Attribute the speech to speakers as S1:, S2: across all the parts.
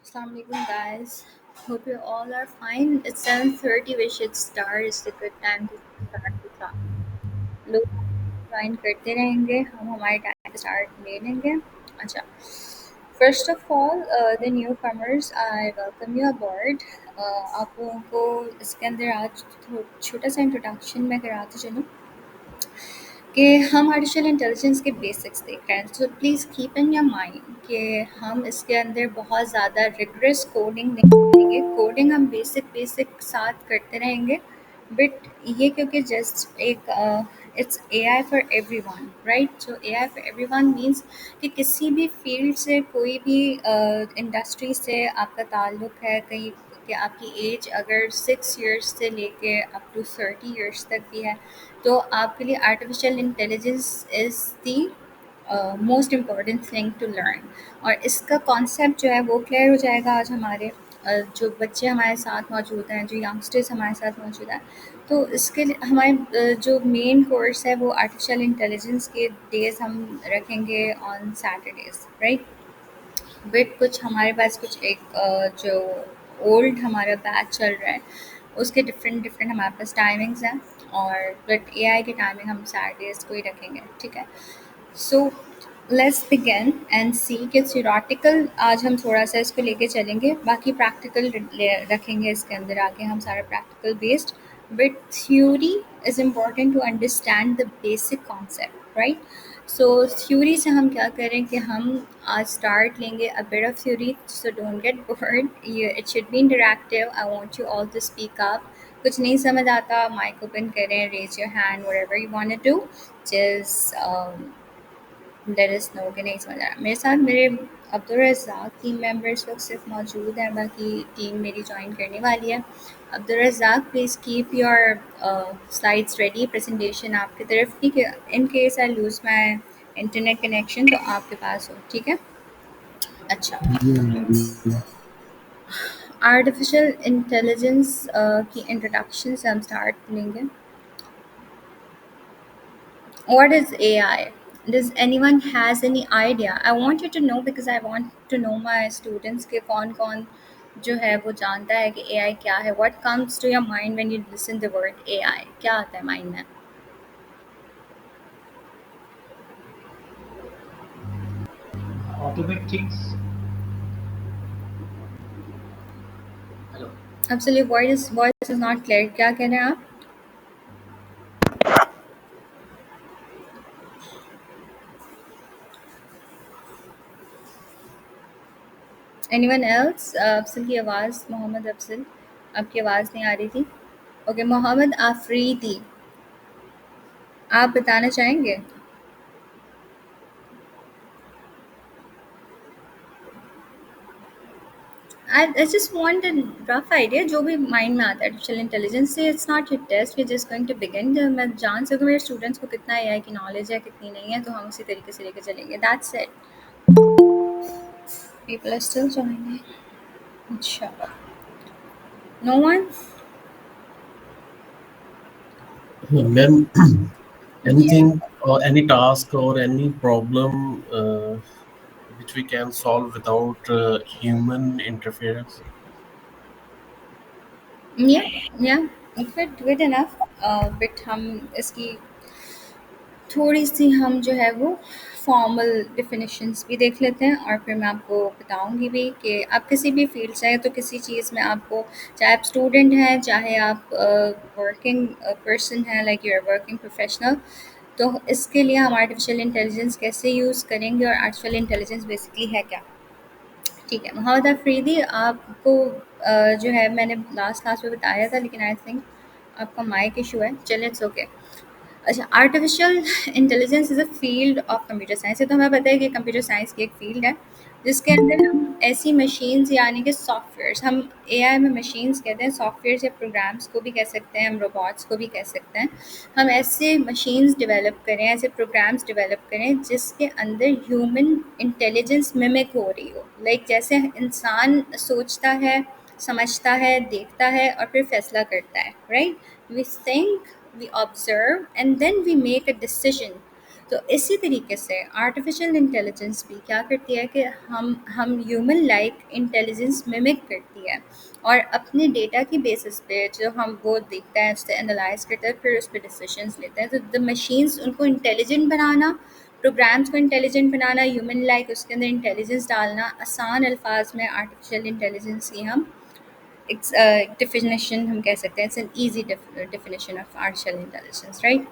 S1: Assalamualaikum guys. Hope you all are fine. It's 7:30. We should start. It's a good time to start the talk. लोग join करते रहेंगे हम हमारे time पे start ले लेंगे अच्छा first of all the new commerce I welcome you aboard आप लोगों को इसके अंदर आज छोटा सा इंट्रोडक्शन मैं कराती चलूँ कि हम आर्टिफिशियल इंटेलिजेंस के बेसिक्स देख रहे हैं so please keep in your mind कि हम इसके अंदर बहुत ज़्यादा रिगरस कोडिंग नहीं करेंगे कोडिंग हम बेसिक बेसिक साथ करते रहेंगे बट ये क्योंकि जस्ट एक it's a I for every one right so A I for every one means कि किसी भी फील्ड से कोई भी इंडस्ट्री से आपका ताल्लुक है कहीं कि आपकी एज अगर 6 ईयर्स से लेके अप टू 30 ईयर्स तक भी है तो आपके लिए artificial intelligence is the most important thing to learn और इसका कॉन्सेप्ट जो है वो क्लियर हो जाएगा आज हमारे जो बच्चे हमारे साथ मौजूद हैं जो यंगस्टर्स हमारे साथ मौजूद हैं तो इसके लिए हमारे जो मेन कोर्स है वो आर्टिफिशियल इंटेलिजेंस के डेज हम रखेंगे ऑन सैटरडेज राइट बट कुछ हमारे पास कुछ एक जो ओल्ड हमारा बैच चल रहा है उसके डिफरेंट डिफरेंट हमारे पास टाइमिंग्स हैं और बट एआई की टाइमिंग हम सैटरडेज को ही रखेंगे ठीक है सो लेट्स बिगिन एंड सी कि थियोरेटिकल आज हम थोड़ा सा इसको लेके चलेंगे बाकी प्रैक्टिकल रखेंगे इसके अंदर आके हम सारा practical based but theory is important to understand the basic concept right so theory से हम क्या करें कि हम आज स्टार्ट लेंगे a bit of theory so don't get bored it should be interactive I want you all to speak up कुछ नहीं समझ आता माइक ओपन करें raise your hand whatever you want to do just let us know कि नहीं समझ आ रहा मेरे साथ मेरे अब्दुल रज़ाक टीम मेंबर्स लोग सिर्फ मौजूद हैं बाकी टीम मेरी ज्वाइन करने वाली है Abdul Razaq please keep your slides ready presentation आपकी तरफ की in case I lose my internet connection तो आपके पास हो ठीक है अच्छा आर्टिफिशियल इंटेलिजेंस की इंट्रोडक्शन से हम स्टार्ट लेंगे What is AI? Does anyone has any idea? I want you to know because I want to know my students के कौन जो है वो जानता है कि AI क्या है What comes to your mind when you listen the word AI? क्या आता है mind में
S2: Automate things. Hello.
S1: Absolutely voice is not clear क्या कह रहे हैं आप Anyone else? अफसल की आवाज़ मोहम्मद अफसल आपकी आवाज़ नहीं आ रही थी ओके मोहम्मद आफरीदी आप बताना चाहेंगे I just want a rough idea जो भी माइंड में आता है आर्टिफिशियल इंटेलिजेंस से it's not your test we just going to begin मैं जान सकूँ मेरे स्टूडेंट्स को कितना एआई की नॉलेज है कितनी नहीं है तो हम उसी तरीके से लेके चलेंगे that's it people are still joining अच्छा नो वन
S3: Ma'am,
S1: या
S3: anything or any task or any problem which we can solve without human interference?
S1: या गुड इनफ बट हम इसकी थोड़ी सी हम जो है वो फॉर्मल डिफिनीशंस भी देख लेते हैं और फिर मैं आपको बताऊंगी भी कि आप किसी भी फील्ड से हैं तो किसी चीज़ में आपको चाहे आप स्टूडेंट हैं चाहे आप वर्किंग पर्सन हैं like you are working professional तो इसके लिए हम आर्टिफिशियल इंटेलिजेंस कैसे यूज़ करेंगे और आर्टिफिशियल इंटेलिजेंस बेसिकली है क्या ठीक है मोहम्मद अफरीदी आपको जो है मैंने लास्ट क्लास में बताया था लेकिन आई थिंक आपका माइक इशू है चलिए इट्स ओके अच्छा artificial intelligence is a field of computer science ये तो हमें पता है कि कंप्यूटर साइंस की एक फील्ड है जिसके अंदर हम ऐसी मशीन्स यानी कि सॉफ्टवेयर्स हम एआई में मशीन्स कहते हैं सॉफ्टवेयर्स या प्रोग्राम्स को भी कह सकते हैं हम रोबोट्स को भी कह सकते हैं हम ऐसे मशीन्स डेवलप करें ऐसे प्रोग्राम्स डेवलप करें जिसके अंदर ह्यूमन इंटेलिजेंस मिमिक हो रही हो लाइक जैसे इंसान सोचता है समझता है देखता है और फिर फैसला करता है right we think we observe and then we make a decision तो इसी तरीके से आर्टिफिशियल इंटेलिजेंस भी क्या करती है कि हम ह्यूमन लाइक इंटेलिजेंस मिमिक करती है, और अपने डेटा की बेसिस पे जो हम वो देखते हैं, उससे एनालाइज करते हैं, फिर उस पर डिसीजंस लेते हैं। तो द मशीन्स उनको इंटेलिजेंट बनाना, प्रोग्राम्स को इंटेलिजेंट बनाना, ह्यूमन लाइक उसके अंदर इंटेलिजेंस डालना, आसान अल्फाज में आर्टिफिशियल इंटेलिजेंस की हम एक डिफिनेशन हम कह सकते हैं, it's an easy definition of artificial intelligence, right?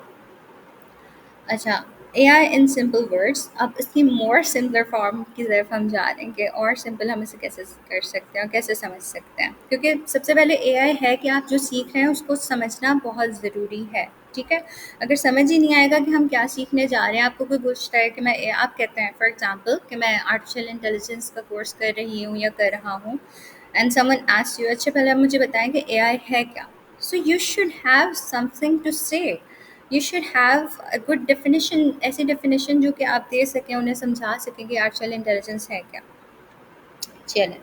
S1: अच्छा, एआई इन सिंपल वर्ड्स। अब इसकी मोर सिंपलर फॉर्म की तरफ हम जा रहे हैं कि और सिंपल हम इसे कैसे कर सकते हैं और कैसे समझ सकते हैं। क्योंकि सबसे पहले एआई है कि आप जो सीख रहे हैं उसको समझना बहुत ज़रूरी है, ठीक है? अगर समझ ही नहीं आएगा कि हम क्या सीखने जा रहे हैं, आपको कोई पूछता है कि आप कहते हैं फॉर एग्जांपल कि मैं आर्टिफिशियल इंटेलिजेंस का कोर्स कर रही हूँ या कर रहा हूँ, एंड समवन आस्क्स यू, अच्छा पहले आप मुझे बताएं कि एआई है क्या? So you should have something to say, you should have a good definition, ऐसी डेफिनेशन जो कि आप दे सकें, उन्हें समझा सकें कि आर्टिफिशियल इंटेलिजेंस है क्या। चलें,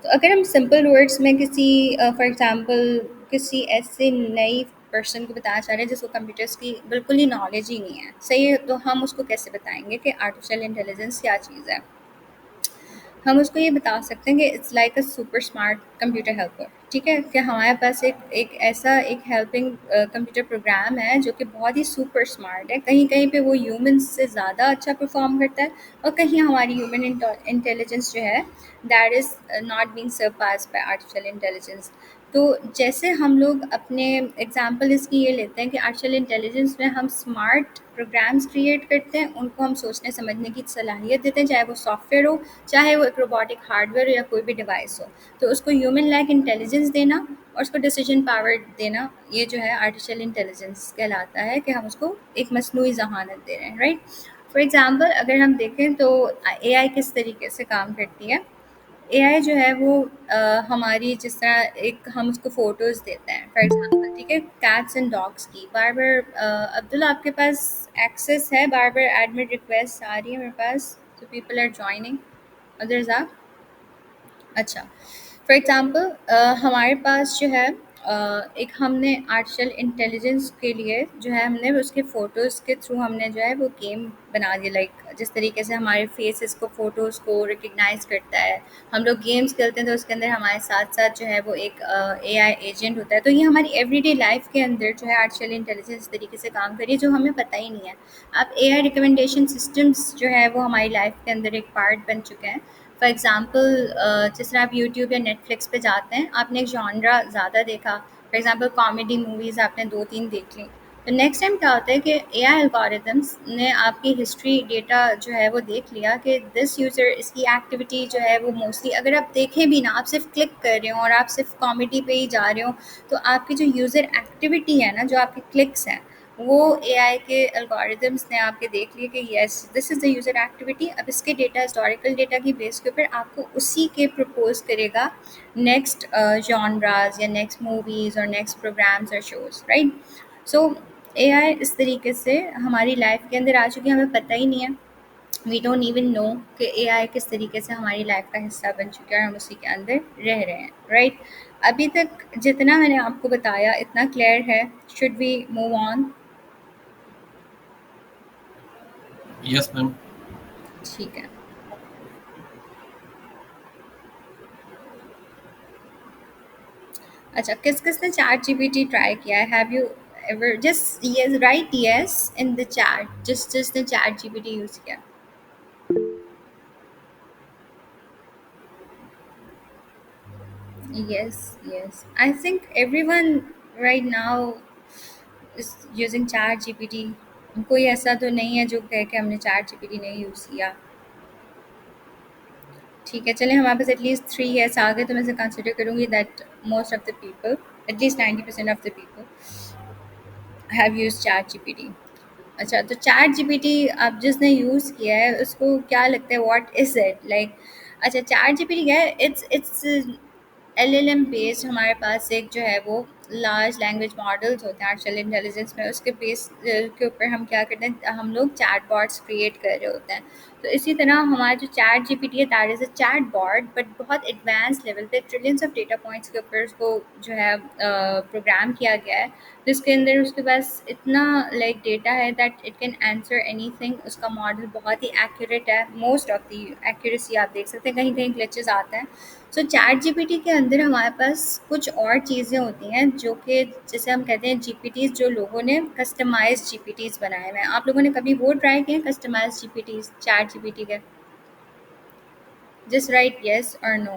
S1: तो अगर हम सिंपल वर्ड्स में किसी फॉर एग्जांपल किसी ऐसे नई पर्सन को बताना चाह रहे हैं जिसको कंप्यूटर्स की बिल्कुल ही नॉलेज ही नहीं है, सही है, तो हम उसको कैसे बताएंगे कि आर्टिफिशियल इंटेलिजेंस क्या चीज़ है? हम उसको ये बता सकते हैं कि it's like a super smart computer helper, ठीक है? कि हमारे पास एक एक ऐसा एक हेल्पिंग कंप्यूटर प्रोग्राम है जो कि बहुत ही सुपर स्मार्ट है, कहीं कहीं पे वो ह्यूमन से ज़्यादा अच्छा परफॉर्म करता है, और कहीं हमारी ह्यूमन इंटेलिजेंस जो है that is not being surpassed bye artificial intelligence. तो जैसे हम लोग अपने एग्जांपल इसकी ये लेते हैं कि आर्टिफिशियल इंटेलिजेंस में हम स्मार्ट प्रोग्राम्स क्रिएट करते हैं, उनको हम सोचने समझने की सलाहियत देते हैं, चाहे वो सॉफ्टवेयर हो, चाहे वो एक रोबोटिक हार्डवेयर हो या कोई भी डिवाइस हो। तो उसको ह्यूमन लाइक इंटेलिजेंस देना और उसको डिसीजन पावर देना, ये जो है आर्टिफिशियल इंटेलिजेंस कहलाता है कि हम उसको एक मसनूई ज़हानत दे रहे हैं, राइट? फॉर एग्ज़ाम्पल अगर हम देखें तो एआई किस तरीके से काम करती है। एआई जो है वो हमारी जिस तरह एक हम उसको फ़ोटोज़ देते हैं फॉर एग्ज़ाम्पल, ठीक है? कैट्स एंड डॉग्स की बार बार अब्दुल्ला आपके पास एक्सेस है, बार बार एडमिट रिक्वेस्ट आ रही है मेरे पास, तो पीपल आर जॉइनिंग, अदर्स आप। अच्छा, फॉर एग्ज़ाम्पल हमारे पास जो है एक हमने आर्टिफिशियल इंटेलिजेंस के लिए जो है हमने उसके फ़ोटोज़ के थ्रू हमने जो है वो गेम बना दिया, लाइक जिस तरीके से हमारे फेसेस को फ़ोटोज़ को रिकग्नाइज़ करता है, हम लोग गेम्स खेलते हैं तो उसके अंदर हमारे साथ साथ जो है वो एक एआई एजेंट होता है। तो ये हमारी एवरीडे लाइफ के अंदर जो है आर्टिफिशियल इंटेलिजेंस इस तरीके से काम कर रही है जो हमें पता ही नहीं है। अब एआई रिकमेंडेशन सिस्टम्स जो है वो हमारी लाइफ के अंदर एक पार्ट बन चुके हैं। फॉर एग्ज़ाम्पल जिस तरह आप यूट्यूब या नेटफ्लिक्स पे जाते हैं, आपने एक जॉनरा ज़्यादा देखा, फॉर एग्ज़ाम्पल कॉमेडी मूवीज़ आपने 2-3 देख ली, तो नेक्स्ट टाइम क्या होता है कि एआई एल्गोरिदम्स ने आपकी हिस्ट्री डेटा जो है वो देख लिया कि दिस यूज़र इसकी एक्टिविटी जो है वो मोस्टली, अगर आप देखें भी ना, आप सिर्फ क्लिक कर रहे हो और आप सिर्फ कॉमेडी पे ही जा रहे हो, तो आपकी जो यूज़र एक्टिविटी है ना, जो आपके क्लिक्स हैं, वो एआई के एल्गोरिदम्स ने आपके देख लिए कि yes this is the user activity. अब इसके डेटा, हिस्टोरिकल डेटा की बेस के ऊपर आपको उसी के प्रपोज करेगा नेक्स्ट जॉनराज या नेक्स्ट मूवीज़ और नेक्स्ट प्रोग्राम्स और शोज़, राइट? सो एआई इस तरीके से हमारी लाइफ के अंदर आ चुकी है, हमें पता ही नहीं है, वी डोंट इवन नो कि एआई किस तरीके से हमारी लाइफ का हिस्सा बन चुका है और हम उसी के अंदर रह रहे हैं, राइट? अभी तक जितना मैंने आपको बताया इतना क्लियर है, should we move on?
S3: Yes, ma'am.
S1: ठीक है। अच्छा, किस किसने चैट जीपीटी ट्राई किया है? Have you ever just yes right yes in the chat, जिसने चैट जीपीटी यूज़ किया? Yes yes, I think everyone right now is using chat GPT. कोई ऐसा तो नहीं है जो कहे कि हमने चैट जीपीटी नहीं यूज़ किया। ठीक है, चलें, हमारे पास एटलीस्ट 3 ईयर्स आ गए, तो मैं इसे कंसिडर करूँगी that most of the people, at least 90% of the people have used chat GPT. अच्छा, तो चैट जीपीटी अब जिसने यूज़ किया है उसको क्या लगता है, व्हाट इज़ इट लाइक? अच्छा, चैट जीपीटी क्या है? इट्स एलएलएम बेस्ड हमारे पास एक जो है वो लार्ज लैंग्वेज मॉडल्स होते हैं आर्टिफिशियल इंटेलिजेंस में, उसके बेस के ऊपर हम क्या करते हैं, हम लोग चैट बॉट्स क्रिएट कर रहे होते हैं। तो इसी तरह हमारा जो चैट जीपीटी है that is a chatbot, but बहुत एडवांस लेवल पे ट्रिलियंस ऑफ डेटा पॉइंट्स के ऊपर उसको जो है प्रोग्राम किया गया है, जिसके अंदर उसके पास इतना लाइक डेटा है that it can answer anything. उसका मॉडल बहुत ही एक्यूरेट है, मोस्ट ऑफ द एक्यूरेसी आप देख सकते हैं, कहीं कहीं ग्लिचेस आते हैं। सो चैट जीपीटी के अंदर हमारे पास कुछ और चीज़ें होती हैं जो कि जैसे हम कहते हैं जीपीटीज, जो लोगों ने कस्टमाइज जीपीटीज बनाए हुए हैं। आप लोगों ने कभी वो ट्राई किए कस्टमाइज जीपीटीज चैट जीपीटी के? जस्ट राइट येस और नो।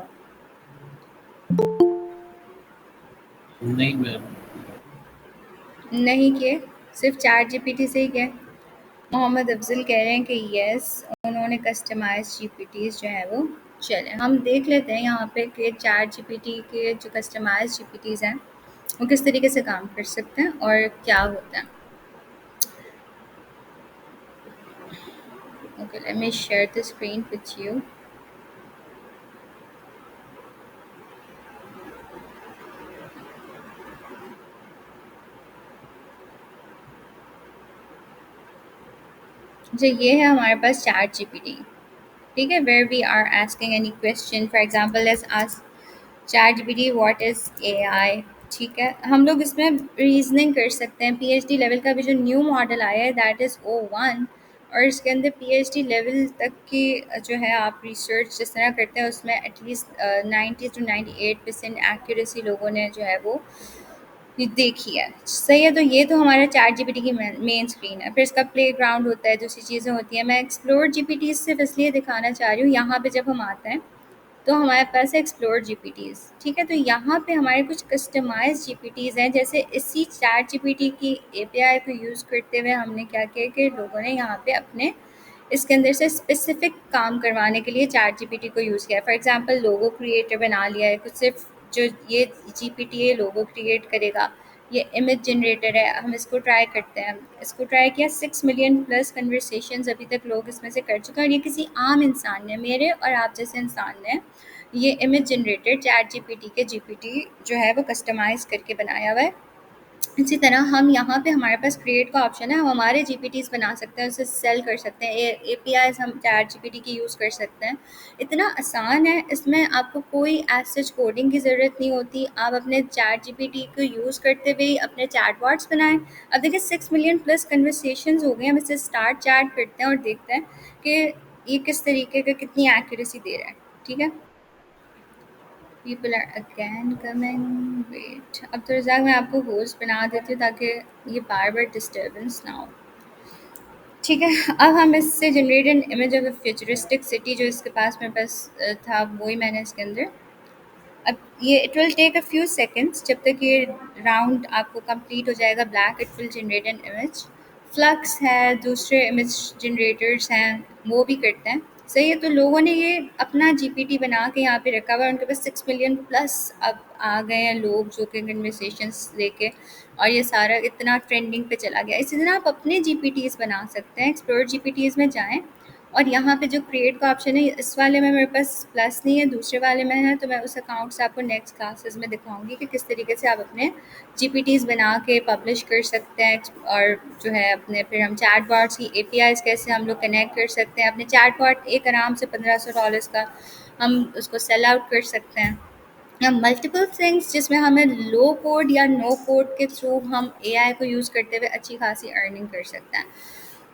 S3: नहीं मैम।
S1: नहीं किए, सिर्फ चैट जीपीटी से ही किए। मोहम्मद अफजल कह रहे हैं कि यस, उन्होंने कस्टमाइज जीपीटीज जो है वो। चले हम देख लेते हैं यहाँ पे कि चैट जीपीटी के जो कस्टमाइज जीपीटीज हैं वो किस तरीके से काम कर सकते हैं और क्या होता है। Okay, let me share the screen with you. जो ये है हमारे पास चैट जीपीटी, ठीक है, where we are asking any question, for example let's ask ChatGPT what is AI. ठीक है, हम लोग इसमें रीजनिंग कर सकते हैं। पीएचडी लेवल का भी जो न्यू मॉडल आया है दैट इज़ O1, और इसके अंदर पीएचडी लेवल तक की जो है आप रिसर्च जिस तरह करते हैं उसमें एटलीस्ट 90 to 98% एक्यूरेसी लोगों ने जो है वो ये देखी है। सही है, तो ये तो हमारा चैट जीपीटी की मेन स्क्रीन है। फिर इसका प्लेग्राउंड होता है, दूसरी चीज़ें होती हैं। मैं एक्सप्लोर जीपीटी सिर्फ इसलिए दिखाना चाह रही हूँ, यहाँ पे जब हम आते हैं तो हमारे पास है एक्सप्लोर जीपीटीज़। ठीक है, तो यहाँ पे हमारे कुछ कस्टमाइज जीपीटीज़ हैं। जैसे इसी चैट जीपीटी की एपीआई को यूज़ करते हुए हमने क्या किया कि लोगों ने यहाँ पे अपने इसके अंदर से स्पेसिफिक काम करवाने के लिए चैट जीपीटी को यूज़ किया है। फॉर एग्जांपल लोगो क्रिएटर बना लिया है, कुछ सिर्फ जो ये जीपीटी है लोगो क्रिएट करेगा। ये इमेज जनरेटर है, हम इसको ट्राई करते हैं। इसको ट्राई किया, 6 मिलियन प्लस कन्वर्सेशंस अभी तक लोग इसमें से कर चुके हैं, और ये किसी आम इंसान ने, मेरे और आप जैसे इंसान ने ये इमेज जनरेटर चैट जीपीटी के जीपीटी जो है वो कस्टमाइज़ करके बनाया हुआ है। इसी तरह हम यहाँ पे हमारे पास क्रिएट का ऑप्शन है, हम हमारे जीपीटीज़ बना सकते हैं, उसे सेल कर सकते हैं। एपीआईज़ हम चैट जीपीटी की यूज़ कर सकते हैं। इतना आसान है, इसमें आपको कोई एज सच कोडिंग की ज़रूरत नहीं होती। आप अपने चैट जीपीटी को यूज़ करते हुए ही अपने चैट बॉट्स बनाएं। अब देखिए 6 मिलियन प्लस कन्वर्सेशंस हो गए, हम इसे स्टार्ट चैट करते हैं और देखते हैं कि ये किस तरीके का कितनी एक्यूरेसी दे रहा है। ठीक है, people are again coming, wait अब तो रज़ाक मैं आपको होस्ट बना देती हूँ ताकि ये बार बार डिस्टर्बेंस ना हो। ठीक है, अब हम इससे generate an image of a futuristic city, जो इसके पास मेरे पास था वही मैंने इसके अंदर। अब ये it will take a few seconds, जब तक ये राउंड आपको कंप्लीट हो जाएगा black, it will generate an image. Flux है, दूसरे इमेज जनरेटर्स हैं, वो भी करते हैं। सही है, तो लोगों ने ये अपना जीपीटी बना के यहाँ पे रखा हुआ है। उनके पास 6 मिलियन प्लस अब आ गए हैं लोग जो कि कन्वर्सेशंस लेके, और ये सारा इतना ट्रेंडिंग पे चला गया। इसी तरह आप अपने जीपीटीज़ बना सकते हैं। एक्सप्लोर जीपीटीज़ में जाएं और यहाँ पे जो क्रिएट का ऑप्शन है, इस वाले में मेरे पास प्लस नहीं है, दूसरे वाले में है, तो मैं उस अकाउंट से आपको नेक्स्ट क्लासेस में दिखाऊंगी कि किस तरीके से आप अपने जीपीटीज़ बना के पब्लिश कर सकते हैं। और जो है अपने फिर हम चैट बॉट्स की एपीआईज़ कैसे हम लोग कनेक्ट कर सकते हैं। अपने चैट बॉट एक आराम से $1500 का हम उसको सेल आउट कर सकते हैं। मल्टीपल थिंग्स जिसमें हमें लो कोड या नो कोड के थ्रू हम एआई को यूज़ करते हुए अच्छी खासी अर्निंग कर सकते हैं।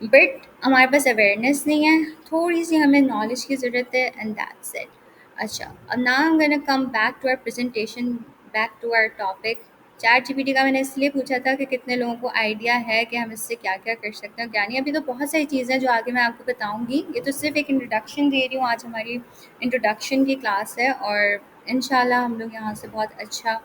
S1: बट हमारे पास अवेयरनेस नहीं है, थोड़ी सी हमें नॉलेज की ज़रूरत है, एंड दैट्स इट। अच्छा, अब now I am gonna come back to our presentation, back to our topic. ChatGPT का मैंने इसलिए पूछा था कि कितने लोगों को आइडिया है कि हम इससे क्या क्या कर सकते हैं क्या नहीं। अभी तो बहुत सारी चीज़ें हैं जो आगे मैं आपको बताऊंगी, ये तो सिर्फ एक इंट्रोडक्शन दे रही हूँ। आज हमारी इंट्रोडक्शन की क्लास है और इंशाल्लाह हम लोग यहाँ से बहुत अच्छा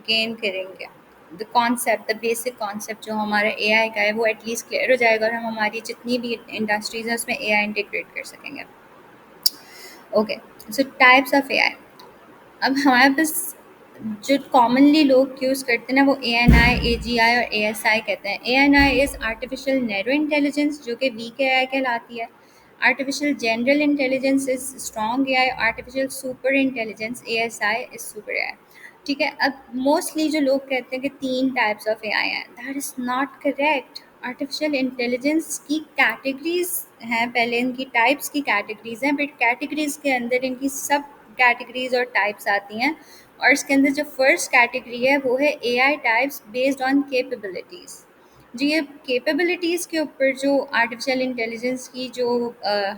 S1: गेन करेंगे। The concept, the basic concept जो हमारा एआई का है वो एटलीस्ट क्लियर हो जाएगा, और हम हमारी जितनी भी इंडस्ट्रीज़ हैं उसमें एआई इंटीग्रेट कर सकेंगे। Okay, so types of AI. अब हमारे पास जो कॉमनली लोग यूज़ करते हैं ना, वो एएनआई, एजीआई और एएसआई कहते हैं। ANI is artificial narrow intelligence, जो कि वीक एआई कहलाती है। Artificial general intelligence is strong AI. Artificial super intelligence ASI is super AI. ठीक है। अब मोस्टली जो लोग कहते हैं कि 3 टाइप्स ऑफ एआई हैं, that is not correct. Artificial intelligence की कैटेगरीज़ हैं, पहले इनकी टाइप्स की कैटेगरीज़ हैं, बट कैटेगरीज़ के अंदर इनकी सब कैटेगरीज़ और टाइप्स आती हैं। और इसके अंदर जो फर्स्ट कैटेगरी है वो है AI types based on capabilities. जी, ये कैपेबिलिटीज़ के ऊपर जो आर्टिफ़िशियल इंटेलिजेंस की जो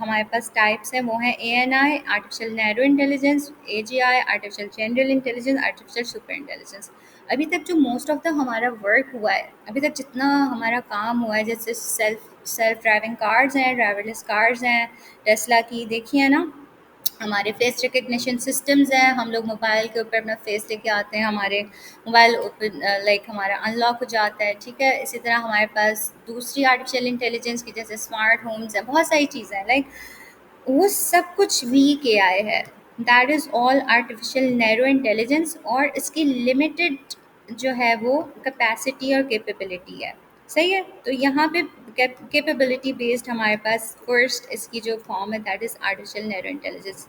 S1: हमारे पास टाइप्स हैं वो हैं ANI, artificial narrow intelligence, AGI, artificial general intelligence, artificial super intelligence. अभी तक जो मोस्ट ऑफ द हमारा वर्क हुआ है, अभी तक जितना हमारा काम हुआ है, जैसे सेल्फ सेल्फ ड्राइविंग कार्स हैं, ड्राइवरलेस कार्स हैं, टेस्ला की देखिए ना, हमारे फेस रिकग्निशन सिस्टम्स हैं, हम लोग मोबाइल के ऊपर अपना फेस लेके आते हैं, हमारे मोबाइल ओपन लाइक हमारा अनलॉक हो जाता है, ठीक है। इसी तरह हमारे पास दूसरी आर्टिफिशियल इंटेलिजेंस की जैसे स्मार्ट होम्स है, बहुत सारी चीज़ें हैं, लाइक वो सब कुछ वीक एआई है। That is all artificial narrow intelligence, और इसकी लिमिटेड जो है वो कैपेसिटी और कैपेबिलिटी है। सही है। तो यहाँ पे कैपेबिलिटी बेस्ड हमारे पास फर्स्ट इसकी जो फॉर्म है that is artificial narrow intelligence.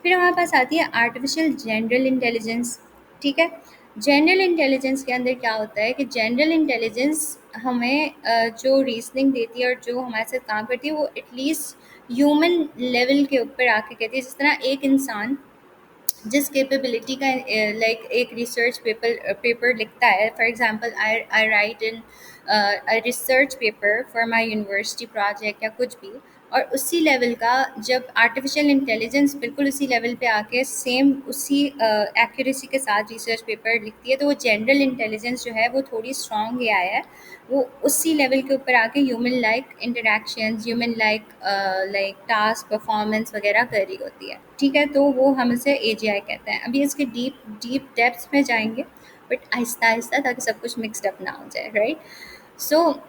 S1: फिर हमारे पास आती है आर्टिफिशियल जनरल इंटेलिजेंस। ठीक है। जनरल इंटेलिजेंस के अंदर क्या होता है कि जनरल इंटेलिजेंस हमें जो रीजनिंग देती है और जो हमारे साथ काम करती है वो एटलीस्ट ह्यूमन लेवल के ऊपर आके कहती है। जिस तरह एक इंसान जिस कैपेबिलिटी का लाइक एक रिसर्च पेपर लिखता है, for example I right in research paper for my university project या कुछ भी, और उसी लेवल का जब आर्टिफिशियल इंटेलिजेंस बिल्कुल उसी लेवल पे आके सेम उसी एक्यूरेसी के साथ रिसर्च पेपर लिखती है, तो वो जनरल इंटेलिजेंस जो है वो थोड़ी स्ट्रॉन्ग एआई है। वो उसी लेवल के ऊपर आके human like interactions, human like like task performance वगैरह कर रही होती है। ठीक है। तो वो हम इसे एजीआई कहते हैं। अभी इसके डीप डीप डेप्थ्स में जाएंगे, बट आहिस्ता आहिस्ता, ताकि सब कुछ मिक्सड अप ना हो जाए, राइट। सो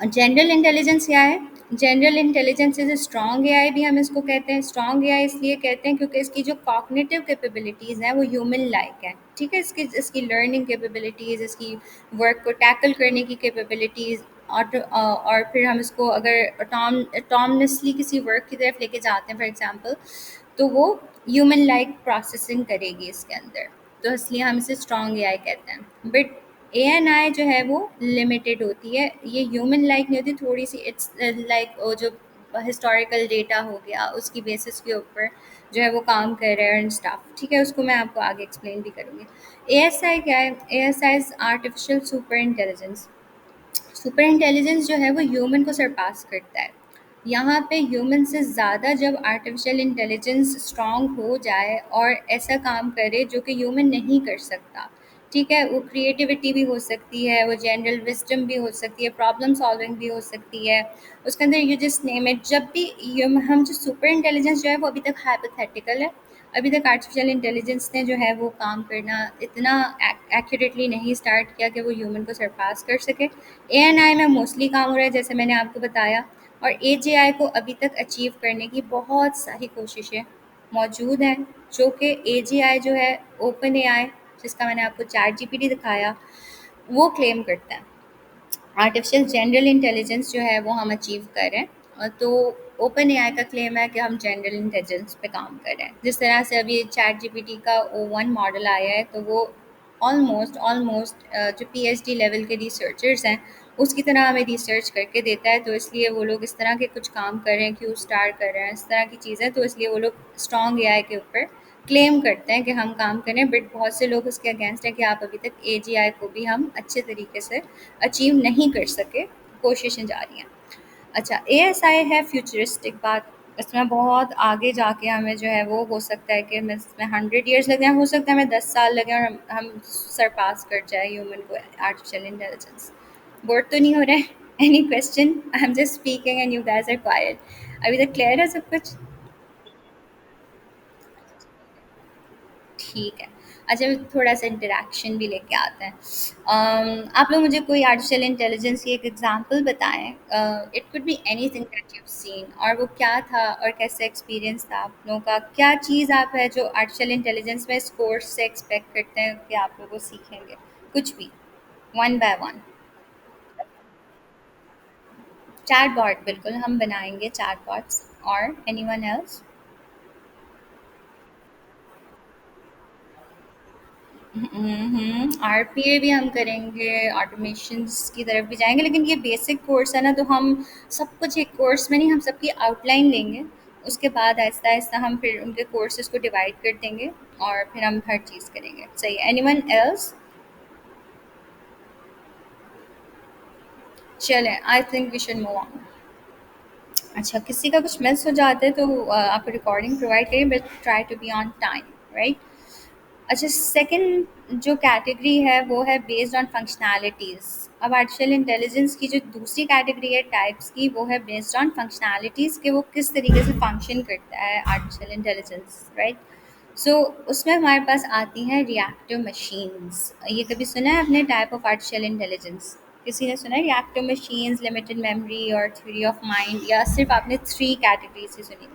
S1: जनरल इंटेलिजेंस क्या है? General intelligence is a strong AI भी हम इसको कहते हैं। स्ट्रॉन्ग एआई इसलिए कहते हैं क्योंकि इसकी जो कॉग्निटिव कैपेबिलिटीज़ हैं वो ह्यूमन लाइक हैं। ठीक है। इसकी इसकी लर्निंग कैपेबिलिटीज़, इसकी वर्क को टैकल करने की कैपेबिलिटीज़, और फिर हम इसको अगर ऑटोनमसली किसी वर्क की तरफ लेके जाते हैं फॉर एग्जांपल, तो वो ह्यूमन लाइक प्रोसेसिंग करेगी इसके अंदर। तो इसलिए हम इसे स्ट्रॉन्ग एआई कहते हैं। बट एएनआई जो है वो लिमिटेड होती है, ये ह्यूमन लाइक नहीं होती, थोड़ी सी इट्स लाइक वो जो हिस्टोरिकल डेटा हो गया उसकी बेसिस के ऊपर जो है वो काम कर रहा है एंड स्टाफ। ठीक है। उसको मैं आपको आगे एक्सप्लेन भी करूँगी। एएसआई क्या है? ASI is artificial super intelligence. Super intelligence जो है वो ह्यूमन को सरपास करता है। यहाँ पे ह्यूमन से ज़्यादा जब आर्टिफिशियल इंटेलिजेंस स्ट्रॉन्ग हो जाए और ऐसा काम करे जो कि ह्यूमन नहीं कर सकता। ठीक है। वो क्रिएटिविटी भी हो सकती है, वो जनरल विजडम भी हो सकती है, प्रॉब्लम सॉल्विंग भी हो सकती है, उसके अंदर यू जस्ट नेम इट। जब भी हम जो सुपर इंटेलिजेंस जो है वो अभी तक हाइपोथेटिकल है। अभी तक आर्टिफिशियल इंटेलिजेंस ने जो है वो काम करना इतना एक्यूरेटली नहीं स्टार्ट किया कि वो ह्यूमन को सरपास कर सके। एएनआई में मोस्टली काम हो रहा है जैसे मैंने आपको बताया, और एजीआई को अभी तक अचीव करने की बहुत सारी कोशिशें मौजूद हैं, जो कि एजीआई जो है ओपन एआई, जिसका मैंने आपको चैट जीपीटी दिखाया, वो क्लेम करता है। आर्टिफिशियल जनरल इंटेलिजेंस जो है वो हम अचीव कर रहे हैं। तो ओपन एआई का क्लेम है कि हम जनरल इंटेलिजेंस पे काम कर रहे हैं। जिस तरह से अभी चैट जीपीटी का O1 मॉडल आया है, तो वो ऑलमोस्ट ऑलमोस्ट जो पीएचडी लेवल के रिसर्चर्स हैं उसकी तरह हमें रिसर्च करके देता है। तो इसलिए वो लोग इस तरह के कुछ काम कर रहे हैं, क्यू स्टार कर रहे हैं, इस तरह की चीज़ें, तो इसलिए वो लोग स्ट्रॉन्ग एआई के ऊपर क्लेम करते हैं कि हम काम करें। बट बहुत से लोग उसके अगेंस्ट हैं कि आप अभी तक एजीआई को भी हम अच्छे तरीके से अचीव नहीं कर सके, कोशिशें जारी हैं। अच्छा, एएसआई है फ्यूचरिस्टिक बात। इसमें बहुत आगे जाके हमें जो है वो हो सकता है कि हमें इसमें 100 ईयर्स लग जाएँ, हो सकता है हमें 10 साल लगे और हम सरपास कर जाए ह्यूमन को आर्टिफिशियल इंटेलिजेंस। बोर तो नहीं हो रहा है? Any question? I am just speaking and you guys are quiet. अभी तक क्लियर है सब कुछ? ठीक है। अच्छा, थोड़ा सा इंटरेक्शन भी लेके आते हैं। आप लोग मुझे कोई आर्टिफिशियल इंटेलिजेंस की एक एग्जांपल बताएं। It could be anything that you seen, और वो क्या था और कैसा एक्सपीरियंस था आप लोगों का। क्या चीज़ आप है जो आर्टिफिशियल इंटेलिजेंस में इस कोर्स से एक्सपेक्ट करते हैं कि आप लोग वो सीखेंगे, कुछ भी, one by one. Chatbot, बिल्कुल हम बनाएंगे चैट बॉट्स। और एनीवन एल्स? आरपीए भी हम करेंगे, ऑटोमेशंस की तरफ भी जाएँगे, लेकिन ये बेसिक कोर्स है ना, तो हम सब कुछ एक कोर्स में नहीं, हम सबकी आउटलाइन लेंगे। उसके बाद आहिस्ता-आहिस्ता हम फिर उनके कोर्सेज़ को डिवाइड कर देंगे और फिर हम हर चीज़ करेंगे। सही है, एनीवन एल्स? चलें, I think we should move on. अच्छा, किसी का कुछ मिस हो जाता है तो आप रिकॉर्डिंग प्रोवाइड करिए, but try to be on time, right? अच्छा, सेकंड जो कैटेगरी है वो है बेस्ड ऑन फंक्शनैलिटीज़। अब आर्टिफिशियल इंटेलिजेंस की जो दूसरी कैटेगरी है टाइप्स की, वो है बेस्ड ऑन फंक्शनैलिटीज़, कि वो किस तरीके से फंक्शन करता है आर्टिफिशियल इंटेलिजेंस, राइट? सो उसमें हमारे पास आती हैं रिएक्टिव मशीन्स। ये कभी सुना है आपने टाइप ऑफ आर्टिफिशियल इंटेलिजेंस? किसी ने सुना है रिएक्टिव मशीन्स, लिमिटेड मेमोरी और थ्योरी ऑफ माइंड, या सिर्फ आपने थ्री कैटेगरीज ही सुनी?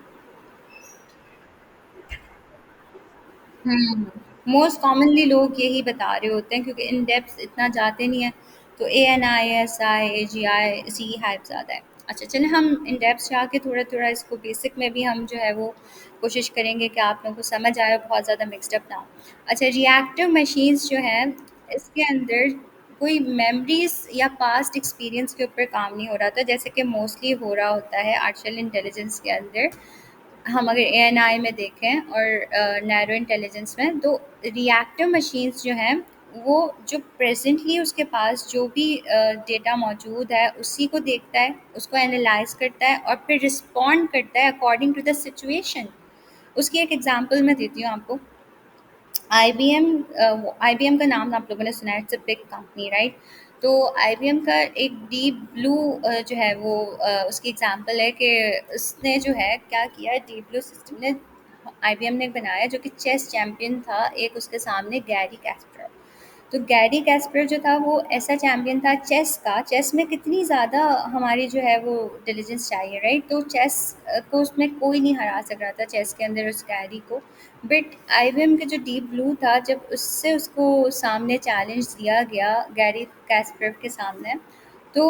S1: हुँ। मोस्ट कॉमनली लोग यही बता रहे होते हैं, क्योंकि इन डेप्थ इतना जाते नहीं हैं, तो एएनआई, एएसआई, एजीआई इसी की हाइप ज़्यादा है। अच्छा, चलें हम इन डेप्थ जाके थोड़ा-थोड़ा इसको बेसिक में भी हम जो है वो कोशिश करेंगे कि आप लोगों को समझ आए, और बहुत ज़्यादा मिक्स्ड अप ना हो। अच्छा, रिएक्टिव मशीन्स जो हैं, इसके अंदर कोई मेमोरीज़ या पास्ट एक्सपीरियंस के ऊपर काम नहीं हो रहा था, जैसे कि मोस्टली हो रहा होता है आर्टिफिशियल इंटेलिजेंस के अंदर। हम अगर एएनआई में देखें और नैरो इंटेलिजेंस में, तो रिएक्टिव मशीन्स जो हैं, वो जो प्रेजेंटली उसके पास जो भी डेटा मौजूद है उसी को देखता है, उसको एनालाइज करता है और फिर रिस्पॉन्ड करता है अकॉर्डिंग टू द सिचुएशन। उसकी एक एग्जांपल मैं देती हूँ आपको। आईबीएम, आईबीएम का नाम आप लोगों ने सुना है, it's a big company, right? तो आईबीएम का एक डीप ब्लू जो है वो उसकी एग्जांपल है कि उसने जो है क्या किया, डीप ब्लू सिस्टम ने आईबीएम ने बनाया, जो कि चेस चैंपियन था एक उसके सामने, गैरी कैस्परव। तो गैरी कैस्पर जो था वो ऐसा चैंपियन था चेस का। चेस में कितनी ज़्यादा हमारी जो है वो डिलीजेंस चाहिए, राइट? तो चेस को उसमें कोई नहीं हरा सक रहा था चेस के अंदर उस गैरी को। बट आईबीएम के जो डीप ब्लू था, जब उससे उसको सामने चैलेंज दिया गया गैरी कैस्परव के सामने, तो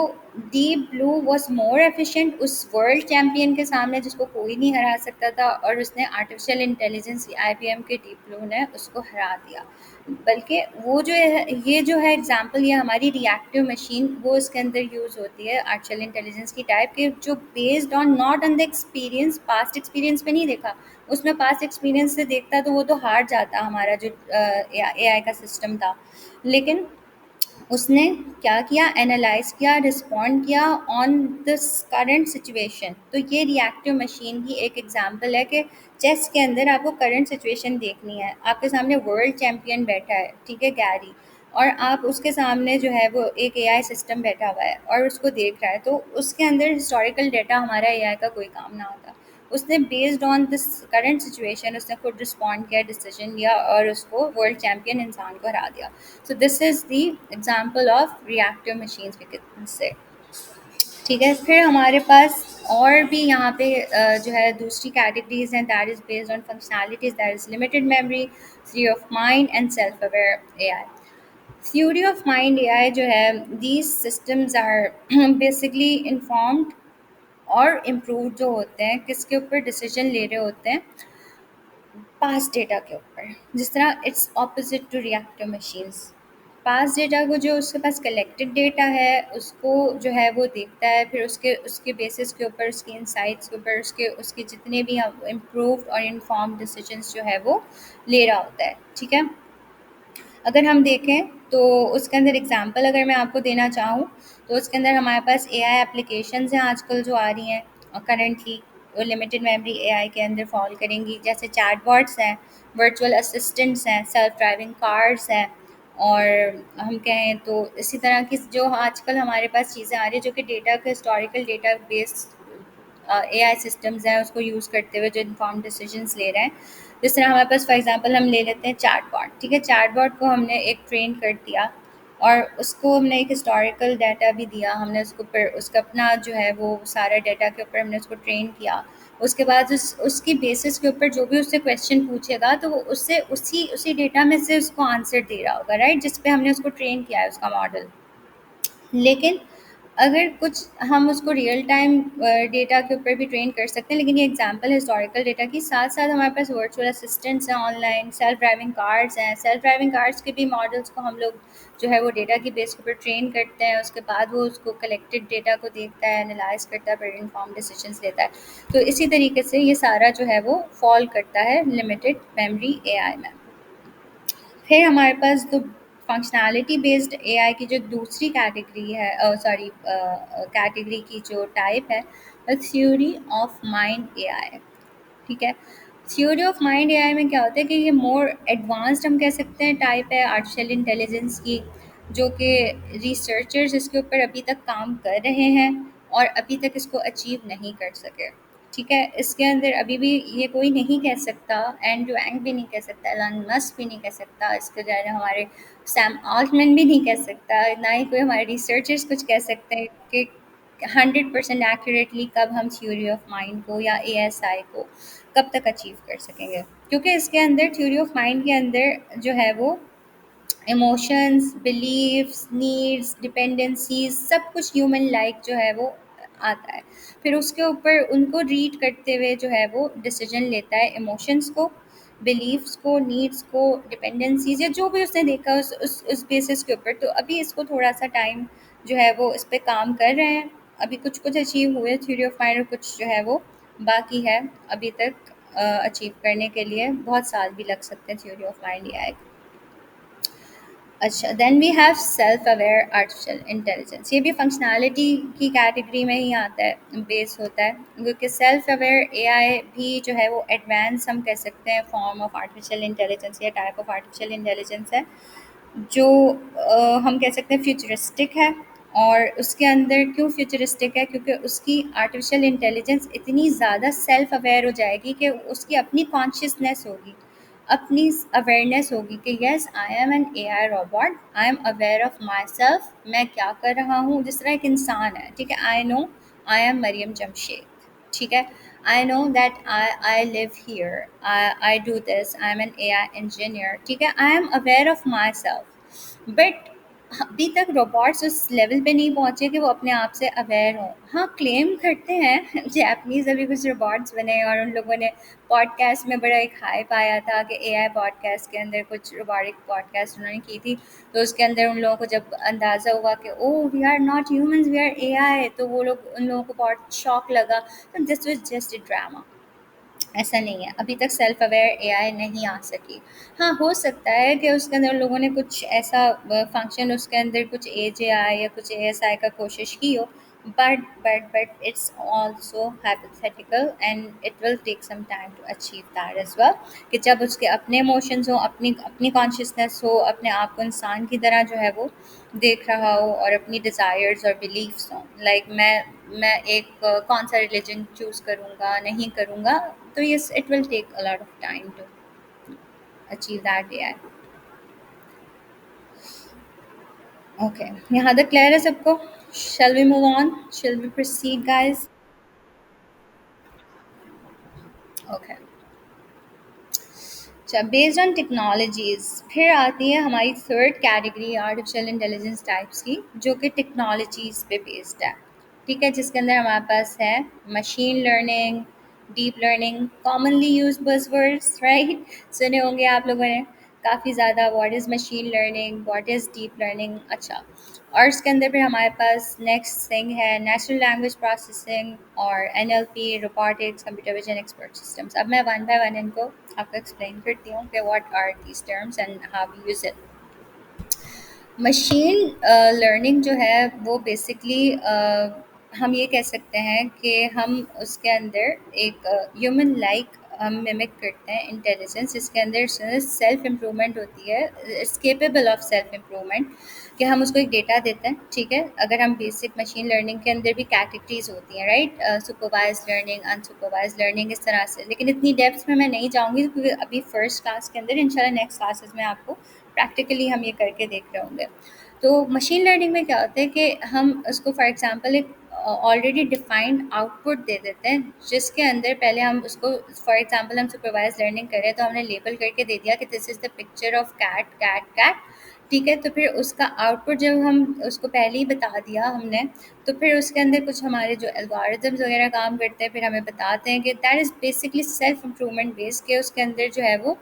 S1: deep blue was more efficient उस वर्ल्ड चैंपियन के सामने जिसको कोई नहीं हरा सकता था, और उसने आर्टिफिशियल इंटेलिजेंस आईबीएम के डीप ब्लू ने उसको हरा दिया। बल्कि वो जो है, ये जो है एग्जांपल, ये हमारी रिएक्टिव मशीन वो इसके अंदर यूज़ होती है आर्टिफिशियल इंटेलिजेंस की टाइप के, जो based on not on the experience, past experience पे नहीं देखा। उसमें पास्ट एक्सपीरियंस से देखता तो वो तो हार जाता हमारा जो एआई का सिस्टम था। लेकिन उसने क्या किया, एनालाइज किया, रिस्पॉन्ड किया ऑन दिस करंट सिचुएशन। तो ये रिएक्टिव मशीन की एक एग्जांपल है कि चेस के अंदर आपको करंट सिचुएशन देखनी है। आपके सामने वर्ल्ड चैंपियन बैठा है, ठीक है, गैरी, और आप उसके सामने जो है वो एक एआई सिस्टम बैठा हुआ है और उसको देख रहा है, तो उसके अंदर हिस्टोरिकल डाटा हमारा एआई का कोई काम ना होता। उसने based on this current situation उसने खुद रिस्पॉन्ड किया, डिसीजन लिया और उसको वर्ल्ड चैंपियन इंसान को हरा दिया। So this is the example of reactive machines we can say। ठीक है, फिर हमारे पास और भी यहाँ पे जो है दूसरी कैटेगरीज हैं, that is based on functionalities, that is limited memory, theory of mind and self aware AI. Theory of mind AI जो है, these systems are basically informed और इम्प्रूव जो होते हैं, किसके ऊपर डिसीजन ले रहे होते हैं, पास्ट डेटा के ऊपर। जिस तरह it's opposite to reactive machines. Past data को, जो उसके पास कलेक्टेड डेटा है उसको जो है वो देखता है, फिर उसके उसके बेसिस के ऊपर, उसके इंसाइट्स के ऊपर, उसके उसके जितने भी इम्प्रूव्ड और इन्फॉर्म्ड डिसीजंस जो है वो ले रहा होता है, ठीक है। अगर हम देखें तो उसके अंदर एग्जांपल अगर मैं आपको देना चाहूँ, तो उसके अंदर हमारे पास एआई एप्लीकेशंस हैं आजकल जो आ रही हैं करंटली, वो लिमिटेड मेमोरी एआई के अंदर फॉल करेंगी, जैसे चैटबॉट्स हैं, वर्चुअल असिस्टेंट्स हैं, सेल्फ ड्राइविंग कार्स हैं, और हम कहें तो इसी तरह की जो आजकल हमारे पास चीज़ें आ रही हैं जो कि डेटा के historical data based AI systems हैं, उसको यूज़ करते हुए जो इन्फॉर्म डिसीजंस ले रहे हैं। जिस तरह हमारे पास फॉर एग्जांपल हम ले लेते हैं चैटबॉट, ठीक है। चैटबॉट को हमने एक ट्रेन कर दिया और उसको हमने एक हिस्टोरिकल डाटा भी दिया, हमने उसको पर उसका अपना जो है वो सारा डाटा के ऊपर हमने उसको ट्रेन किया। उसके बाद उसकी बेसिस के ऊपर जो भी उससे क्वेश्चन पूछेगा, तो वो उससे उसी उसी डेटा में से उसको आंसर दे रहा होगा, राइट, जिस पे हमने उसको ट्रेन किया है उसका मॉडल। लेकिन अगर कुछ हम उसको रियल टाइम डेटा के ऊपर भी ट्रेन कर सकते हैं, लेकिन ये एग्जांपल हिस्टोरिकल डेटा की। साथ साथ हमारे पास वर्चुअल असिस्टेंट्स हैं, ऑनलाइन सेल्फ ड्राइविंग कार्स हैं। सेल्फ ड्राइविंग कार्स के भी मॉडल्स को हम लोग जो है वो डेटा की बेस के ऊपर ट्रेन करते हैं, उसके बाद वो उसको कलेक्टेड डेटा को देखता है, एनालाइज करता है, फिर इन्फॉर्म डिसीजंस लेता है। तो इसी तरीके से ये सारा जो है वो फॉल करता है लिमिटेड मेमोरी एआई में। फिर हमारे पास जो फंक्शनैलिटी बेस्ड एआई की जो दूसरी कैटेगरी है, सॉरी कैटेगरी की जो टाइप है, थ्योरी ऑफ माइंड एआई। ठीक है। थ्योरी ऑफ माइंड एआई में क्या होता है कि ये मोर एडवांस्ड हम कह सकते हैं टाइप है आर्टिफिशियल इंटेलिजेंस की, जो कि रिसर्चर्स इसके ऊपर अभी तक काम कर रहे हैं और अभी तक इसको अचीव नहीं कर सके। ठीक है। इसके अंदर अभी भी ये कोई नहीं कह सकता, एंड्रयू एंग भी नहीं कह सकता, एलन मस्क भी नहीं कह सकता, इसके जो है हमारे सैम आल्टमैन भी नहीं कह सकता, ना ही कोई हमारे रिसर्चर्स कुछ कह सकते हैं कि 100% एक्यूरेटली कब हम थ्योरी ऑफ माइंड को या एएसआई को कब तक अचीव कर सकेंगे। क्योंकि इसके अंदर थ्योरी ऑफ माइंड के अंदर जो है वो इमोशंस, बिलीफ्स, नीड्स, डिपेंडेंसीज सब कुछ ह्यूमन लाइक जो है वो आता है। फिर उसके ऊपर उनको रीड करते हुए जो है वो डिसीजन लेता है इमोशंस को, बिलीफ्स को, नीड्स को, डिपेंडेंसीज या जो भी उसने देखा उस बेसिस के ऊपर। तो अभी इसको थोड़ा सा टाइम जो है वो इस पे काम कर रहे हैं। अभी कुछ कुछ अचीव हुए थ्योरी ऑफ माइंड और कुछ जो है वो बाकी है अभी तक अचीव करने के लिए। बहुत साल भी लग सकते हैं थ्योरी ऑफ माइंड ये आएगा। अच्छा, then we have self aware artificial intelligence. ये भी फंक्शनैलिटी की कैटेगरी में ही आता है, बेस होता है, क्योंकि सेल्फ अवेयर एआई भी जो है वो एडवांस हम कह सकते हैं फॉर्म ऑफ आर्टिफिशियल इंटेलिजेंस या टाइप ऑफ आर्टिफिशियल इंटेलिजेंस है, जो हम कह सकते हैं फ्यूचरिस्टिक है। और उसके अंदर क्यों फ्यूचरिस्टिक है, क्योंकि उसकी आर्टिफिशियल इंटेलिजेंस इतनी ज़्यादा सेल्फ अवेयर हो जाएगी कि उसकी अपनी कॉन्शियसनेस होगी, अपनी अवेयरनेस होगी कि yes I am an AI robot, I am aware of myself, मैं क्या कर रहा हूँ। जिस तरह एक इंसान है, ठीक है, I know I am Mariam Jamshed, ठीक है, I know that I live here, I do this, I am an AI engineer, ठीक है, I am aware of myself. But अभी तक रोबोट्स उस लेवल पे नहीं पहुंचे कि वो अपने आप से अवेयर हों। हाँ, क्लेम करते हैं जैपनीज अभी कुछ रोबोट्स बने और उन लोगों ने पॉडकास्ट में बड़ा एक हाइप आया था कि एआई पॉडकास्ट के अंदर कुछ रोबोटिक पॉडकास्ट उन्होंने की थी, तो उसके अंदर उन लोगों को जब अंदाज़ा हुआ कि oh we are not humans we are AI, तो वो लोग उन लोगों को बहुत शॉक लगा। तो this was just a drama. ऐसा नहीं है, अभी तक सेल्फ अवेयर एआई नहीं आ सकी। हाँ, हो सकता है कि उसके अंदर लोगों ने कुछ ऐसा फंक्शन उसके अंदर कुछ एजेआई या कुछ एएसआई का कोशिश की हो, but it's also hypothetical and it will take some time to achieve that as well. कि जब उसके अपने इमोशंस हो, अपनी अपनी कॉन्शियसनेस हो, अपने आप को इंसान की तरह जो है वो देख रहा हो और अपनी डिज़ायर्स और बिलीव्स हों, लाइक मैं एक कौन सा रिलीजन चूज़ करूँगा नहीं करूँगा, तो yes it will take a lot of time to achieve that AI. Okay, यहाँ तक क्लियर है सबको? Shall we move on, shall we proceed guys? Okay, अच्छा, बेस्ड ऑन टेक्नोलॉजीज़ फिर आती है हमारी third category artificial intelligence types की, जो कि टेक्नोलॉजीज़ पे बेस्ड है। ठीक है, जिसके अंदर हमारे पास है machine learning, deep learning, commonly use buzzwords, right? सुने होंगे आप लोगों ने काफ़ी ज़्यादा, what is machine learning, what is deep learning. अच्छा, और इसके अंदर फिर हमारे पास नेक्स्ट थिंग है नेचुरल लैंग्वेज प्रोसेसिंग और NLP, robotics, computer vision, expert systems. अब मैं वन बाय वन इनको आपको एक्सप्लेन करती हूँ कि what are these terms and how we use it. Machine learning जो है वो बेसिकली हम ये कह सकते हैं कि हम उसके अंदर एक ह्यूमन लाइक हम मिमिक करते हैं इंटेलिजेंस, जिसके अंदर सेल्फ इम्प्रूवमेंट होती है, it's capable of self improvement. कि हम उसको एक डेटा देते हैं, ठीक है, अगर हम बेसिक मशीन लर्निंग के अंदर भी कैटेगरीज होती हैं, right, supervised learning, unsupervised learning, इस तरह से, लेकिन इतनी डेप्थ में मैं नहीं जाऊँगी क्योंकि अभी फर्स्ट क्लास के अंदर, इंशाल्लाह नेक्स्ट क्लासेस में आपको प्रैक्टिकली हम ये करके देख रहे होंगे। तो मशीन लर्निंग में क्या होता है कि हम उसको फॉर एग्जांपल एक ऑलरेडी डिफाइंड आउटपुट दे देते हैं, जिसके अंदर पहले हम उसको, फॉर एग्जांपल हम सुपरवाइज लर्निंग कर रहे हैं तो हमने लेबल करके दे दिया कि this is the picture of cat cat cat. ठीक है, तो फिर उसका आउटपुट जब हम उसको पहले ही बता दिया हमने, तो फिर उसके अंदर कुछ हमारे जो एल्गोरिदम्स वगैरह काम करते हैं, फिर हमें बताते हैं कि that is basically self improvement base, के उसके अंदर जो है वो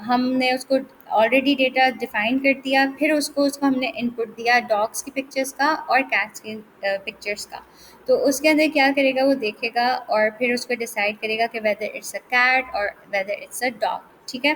S1: हमने उसको ऑलरेडी डेटा डिफाइन कर दिया, फिर उसको हमने इनपुट दिया डॉग्स की पिक्चर्स का और कैट्स की पिक्चर्स का। तो उसके अंदर क्या करेगा, वो देखेगा और फिर उसको डिसाइड करेगा कि वेदर इट्स अ कैट और वेदर इट्स अ डॉग। ठीक है,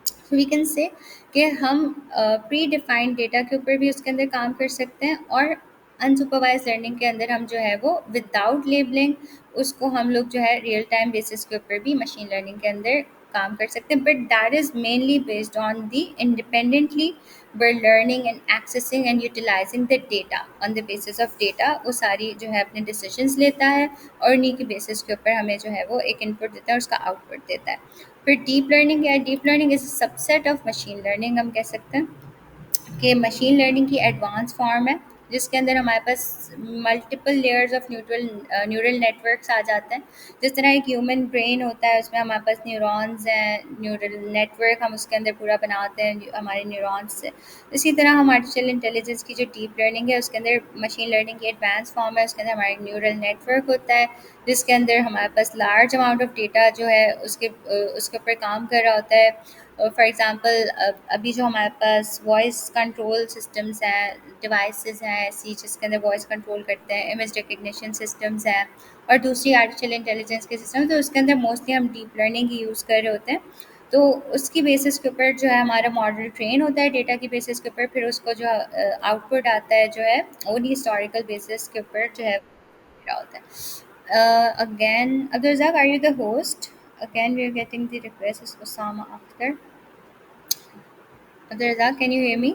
S1: सो वी कैन से कि हम प्री डिफाइंड डेटा के ऊपर भी उसके अंदर काम कर सकते हैं, और अनसुपरवाइज लर्निंग के अंदर हम जो है वो विदाउट लेबलिंग उसको हम लोग जो है रियल टाइम बेसिस के ऊपर भी मशीन लर्निंग के अंदर काम कर सकते हैं, but that is mainly based on the independently we're learning and accessing and utilizing the data on the basis of data, वो सारी जो है अपने decisions लेता है और उन्हीं के basis के ऊपर हमें जो है वो एक input देता है और उसका output देता है। फिर डीप लर्निंग क्या है, deep learning is subset of machine learning, हम कह सकते हैं कि मशीन लर्निंग की एडवांस फॉर्म है, जिसके अंदर हमारे पास multiple layers of neural networks आ जाते हैं। जिस तरह एक ह्यूमन ब्रेन होता है, उसमें हमारे पास न्यूरॉन्स हैं, न्यूरल नेटवर्क हम उसके अंदर पूरा बनाते हैं हमारे न्यूरॉन्स से। इसी तरह हम आर्टिफिशियल इंटेलिजेंस की जो डीप लर्निंग है उसके अंदर मशीन लर्निंग की एडवांस फॉर्म है, उसके अंदर हमारे न्यूरल नेटवर्क होता है, जिसके अंदर हमारे पास लार्ज अमाउंट ऑफ डेटा जो है उसके ऊपर काम कर रहा होता है। फॉर एग्ज़ाम्पल अभी जो हमारे पास वॉइस कंट्रोल सिस्टम्स हैं, डिवाइसेस हैं ऐसी जिसके अंदर वॉइस कंट्रोल करते हैं, इमेज रिकग्निशन सिस्टम्स हैं और दूसरी आर्टिफिशियल इंटेलिजेंस के सिस्टम, तो उसके अंदर मोस्टली हम डीप लर्निंग ही यूज़ कर रहे होते हैं। तो उसकी बेसिस के ऊपर जो है हमारा मॉडल ट्रेन होता है डेटा की बेसिस के ऊपर, फिर उसको जो आउटपुट आता है जो है उन्हीं हिस्टोरिकल बेसिस के ऊपर जो है रहा होता है। Again, Abdulrazak, are you the host? Again, we are getting the request. Is Osama Akhtar. Abdulrazak, can you hear me?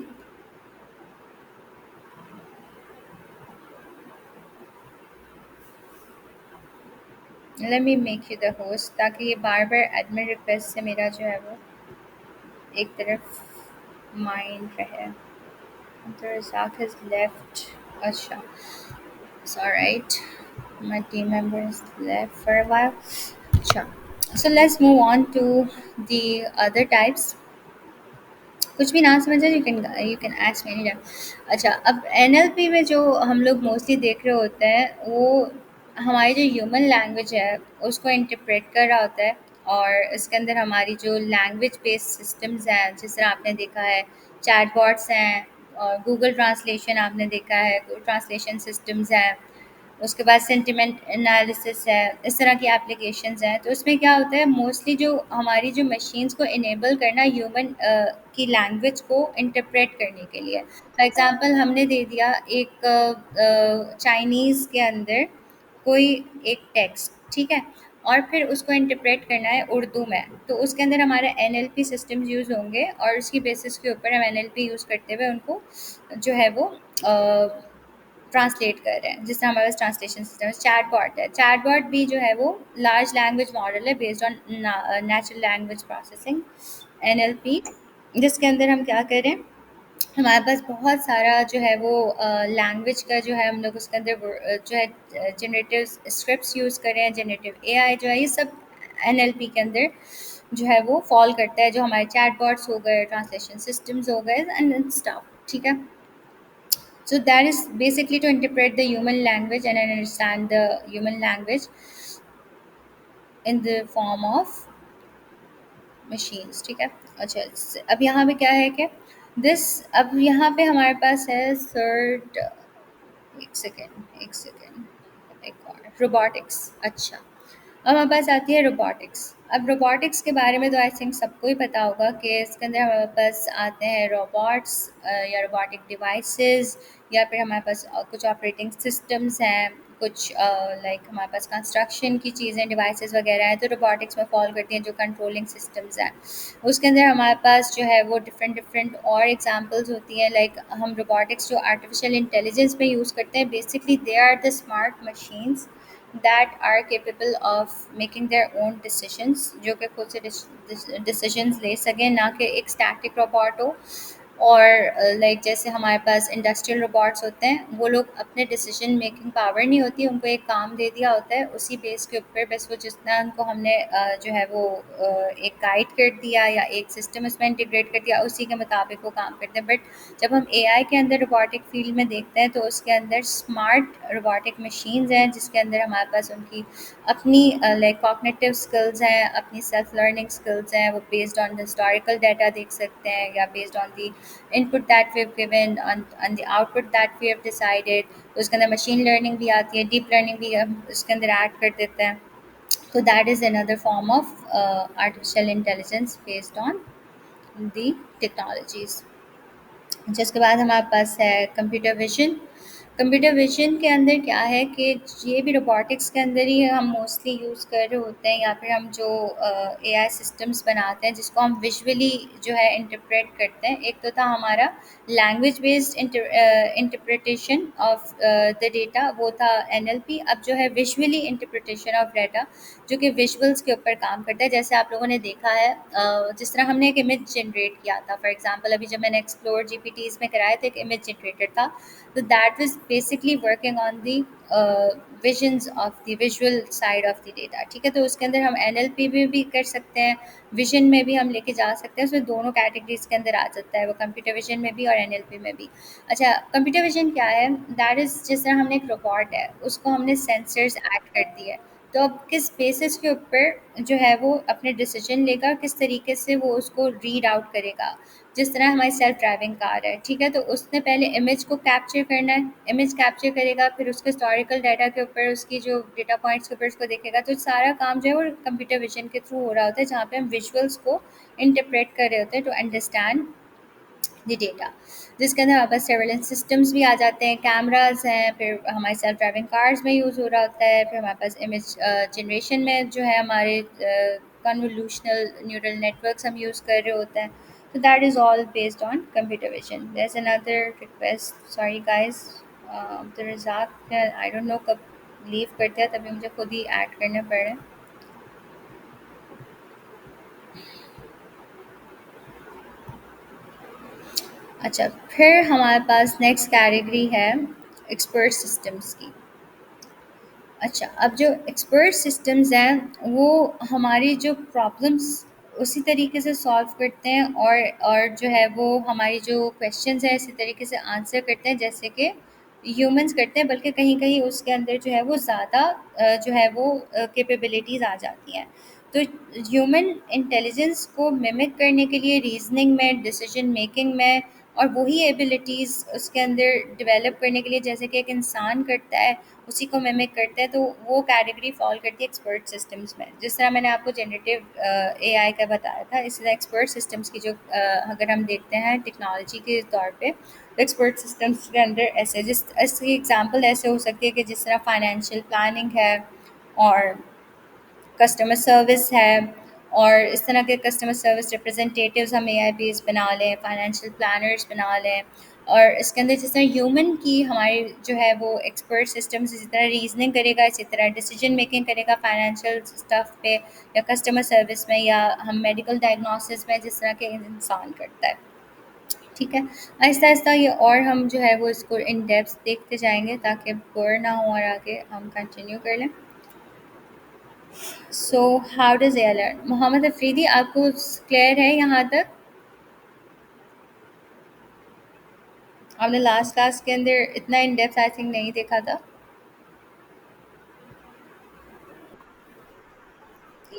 S1: Let me make you the host ताकि ये बार बार एडमिन रिक्वेस्ट से मेरा जो है वो एक तरफ माइंड रहे। Abdulrazak has left. अच्छा, it's alright. My team member has left for a while. Sure. So let's move on to the other types. कुछ भी ना समझ आए you can ask me any time. अच्छा, अब एनएलपी में जो हम लोग मोस्टली देख रहे होते हैं वो हमारी जो ह्यूमन लैंग्वेज है उसको इंटरप्रेट कर रहा होता है, और इसके अंदर हमारी जो लैंग्वेज बेस्ड सिस्टम्स हैं, जिस तरह आपने देखा है चैटबॉट्स हैं और गूगल ट्रांसलेशन आपने देखा है, ट्रांसलेशन सिस्टम्स हैं, उसके बाद सेंटिमेंट एनालिसिस है, इस तरह की एप्लीकेशंस हैं। तो उसमें क्या होता है, मोस्टली जो हमारी जो मशीन्स को इनेबल करना ह्यूमन की लैंग्वेज को इंटरप्रेट करने के लिए। फॉर एग्ज़ाम्पल हमने दे दिया एक चाइनीज़ के अंदर कोई एक टेक्स्ट, ठीक है, और फिर उसको इंटरप्रेट करना है उर्दू में, तो उसके अंदर हमारे एनएलपी सिस्टम्स यूज़ होंगे और उसकी बेसिस के ऊपर हम एनएलपी यूज़ करते हुए उनको जो है वो ट्रांसलेट कर रहे हैं। जिस तरह हमारे पास ट्रांसलेशन सिस्टम है, चैटबॉट है, चैटबॉट भी जो है वो लार्ज लैंग्वेज मॉडल है based on natural language processing NLP, जिसके अंदर हम क्या करें, हमारे पास बहुत सारा जो है वो लैंग्वेज का जो है हम लोग उसके अंदर जो है जनरेटिव स्क्रिप्ट्स यूज़ कर रहे हैं, जनरेटिव एआई जो है, ये सब एनएलपी के अंदर जो है वो फॉल करता है, जो हमारे चैटबॉट्स हो गए, ट्रांसलेशन सिस्टम्स हो गए एंड स्टफ। ठीक है, so that is basically to interpret the human language and understand the human language in the form of machines। ठीक है, अच्छा, अब यहाँ पे क्या है कि दिस, अब यहाँ पे हमारे पास है थर्ड, एक और रोबोटिक्स। अच्छा, अब हमारे पास आती है रोबोटिक्स। अब रोबोटिक्स के बारे में तो आई थिंक सबको ही पता होगा कि इसके अंदर हमारे पास आते हैं रोबोट्स या रोबोटिक डिवाइसेस, या फिर हमारे पास कुछ ऑपरेटिंग सिस्टम्स हैं, कुछ लाइक हमारे पास कंस्ट्रक्शन की चीज़ें डिवाइसेस वगैरह हैं, तो रोबोटिक्स में फॉल करती हैं, जो कंट्रोलिंग सिस्टम्स हैं। उसके अंदर हमारे पास जो है वो डिफरेंट डिफरेंट और एग्जांपल्स होती हैं, लाइक हम रोबोटिक्स जो आर्टिफिशियल इंटेलिजेंस में यूज़ करते हैं, basically they are the smart machines that are capable of making their own decisions, जो कि खुद से decisions ले सकें, ना कि एक static robot हो। और लाइक जैसे हमारे पास इंडस्ट्रियल रोबोट्स होते हैं, वो लोग अपने डिसीजन मेकिंग पावर नहीं होती, उनको एक काम दे दिया होता है, उसी बेस के ऊपर बस वो जितना उनको हमने जो है वो एक गाइड कर दिया या एक सिस्टम उसमें इंटीग्रेट कर दिया, उसी के मुताबिक वो काम करते हैं। बट जब हम एआई के अंदर रोबोटिक फील्ड में देखते हैं तो उसके अंदर स्मार्ट रोबोटिक मशीन्स हैं, जिसके अंदर हमारे पास उनकी अपनी लाइक कॉग्निटिव स्किल्स हैं, अपनी सेल्फ लर्निंग स्किल्स हैं, वो based on the historical data देख सकते हैं या based on the input that we've given on the output that we have decided। तो उसके अंदर मशीन लर्निंग भी आती है, डीप लर्निंग भी हम उसके अंदर ऐड कर देते हैं। तो that is another form of artificial intelligence based on the technologies. जिसके बाद हमारे पास है कंप्यूटर विजन। कंप्यूटर विजन के अंदर क्या है कि ये भी रोबोटिक्स के अंदर ही हम मोस्टली यूज़ कर रहे होते हैं, या फिर हम जो एआई सिस्टम्स बनाते हैं जिसको हम विजुअली जो है इंटरप्रेट करते हैं। एक तो था हमारा language based interpretation of the data, वो था एनएलपी। अब जो है विजुअली इंटरप्रिटेशन ऑफ डाटा, जो कि विजुअल्स के ऊपर काम करता है। जैसे आप लोगों ने देखा है जिस तरह हमने एक इमेज जनरेट किया था, फॉर एग्जांपल अभी जब मैंने एक्सप्लोर जीपीटीज में कराया था, एक इमेज जनरेटर था, तो that was basically working on the visions of the visual side of the data. ठीक है, तो उसके अंदर हम एनएलपी में भी कर सकते हैं, विजन में भी हम लेके जा सकते हैं, उसमें दोनों कैटेगरीज के अंदर आ सकता है वो, कंप्यूटर विजन में भी और एनएलपी में भी। अच्छा, कंप्यूटर विजन क्या है? दैट इज़ जिस तरह हमने एक रोबोट है, उसको हमने सेंसर्स ऐड कर दिए, तो अब किस बेसिस के ऊपर जो है वो अपने डिसीजन लेगा, किस तरीके से वो उसको रीड आउट करेगा। जिस तरह हमारी सेल्फ ड्राइविंग कार है, ठीक है, तो उसने पहले इमेज को कैप्चर करना है, इमेज कैप्चर करेगा, फिर उसके हिस्टोरिकल डाटा के ऊपर, उसकी जो डेटा पॉइंट्स के ऊपर उसको देखेगा। तो सारा काम जो है वो कंप्यूटर विजन के थ्रू हो रहा होता है, जहाँ पे हम विजुअल्स को इंटरप्रेट कर रहे होते हैं टू अंडरस्टैंड द डेटा। जिसके अंदर हमारे पास सर्वेलेंस सिस्टम्स भी आ जाते हैं, कैमराज हैं, फिर हमारे सेल्फ ड्राइविंग कार्स में यूज़ हो रहा होता है, फिर हमारे पास इमेज जनरेशन में जो है हमारे कन्वोल्यूशनल न्यूरल नेटवर्क्स हम यूज़ कर रहे होते हैं। So that is all based on computer vision. There's another request. Sorry guys, the Razak, I don't know कब लीव करते हैं, तभी मुझे खुद ही ऐड करने पड़ रहे हैं। अच्छा, फिर हमारे पास नेक्स्ट कैटेगरी है एक्सपर्ट सिस्टम्स की। अच्छा, अब जो एक्सपर्ट सिस्टम्स हैं वो हमारी जो प्रॉब्लम्स उसी तरीके से सॉल्व करते हैं, और जो है वो हमारी जो क्वेश्चंस हैं इसी तरीके से आंसर करते हैं जैसे कि ह्यूमंस करते हैं, बल्कि कहीं कहीं उसके अंदर जो है वो ज़्यादा जो है वो कैपेबिलिटीज़ आ जाती हैं। तो ह्यूमन इंटेलिजेंस को मिमिक करने के लिए रीजनिंग में, डिसीजन मेकिंग में, और वही एबिलिटीज़ उसके अंदर डेवलप करने के लिए जैसे कि एक इंसान करता है उसी को मिमिक करता है, तो वो कैटेगरी फॉल करती है एक्सपर्ट सिस्टम्स में। जिस तरह मैंने आपको जनरेटिव एआई का बताया था, इस तरह एक्सपर्ट सिस्टम्स की जो अगर हम देखते हैं टेक्नोलॉजी के तौर पे, तो एक्सपर्ट सिस्टम्स के अंदर ऐसे जिस इसकी एग्जांपल ऐसे हो सकती है कि जिस तरह फाइनेंशियल प्लानिंग है, और कस्टमर सर्विस है, और इस तरह के कस्टमर सर्विस रिप्रेजेंटेटिव्स हम एआई बेस बना लें, फाइनेंशियल प्लानर्स बना लें। और इसके अंदर जिस तरह ह्यूमन की हमारी जो है वो एक्सपर्ट सिस्टम्स इसी तरह रीजनिंग करेगा, इसी तरह डिसीजन मेकिंग करेगा फाइनेंशियल स्टफ पे या कस्टमर सर्विस में, या हम मेडिकल डायग्नोसिस में जिस तरह के इंसान करता है। ठीक है, आहिस्ता आहिस्ता ये और हम जो है वो इसको इन डेप्थ देखते जाएंगे ताकि बोर ना हो, और आगे हम कंटिन्यू कर लें। So how does AI learn? Mohammad Afridi, आपको क्लियर है यहाँ तक? आपने लास्ट क्लास के अंदर इतना इन डेप्थ आई थिंक नहीं देखा था।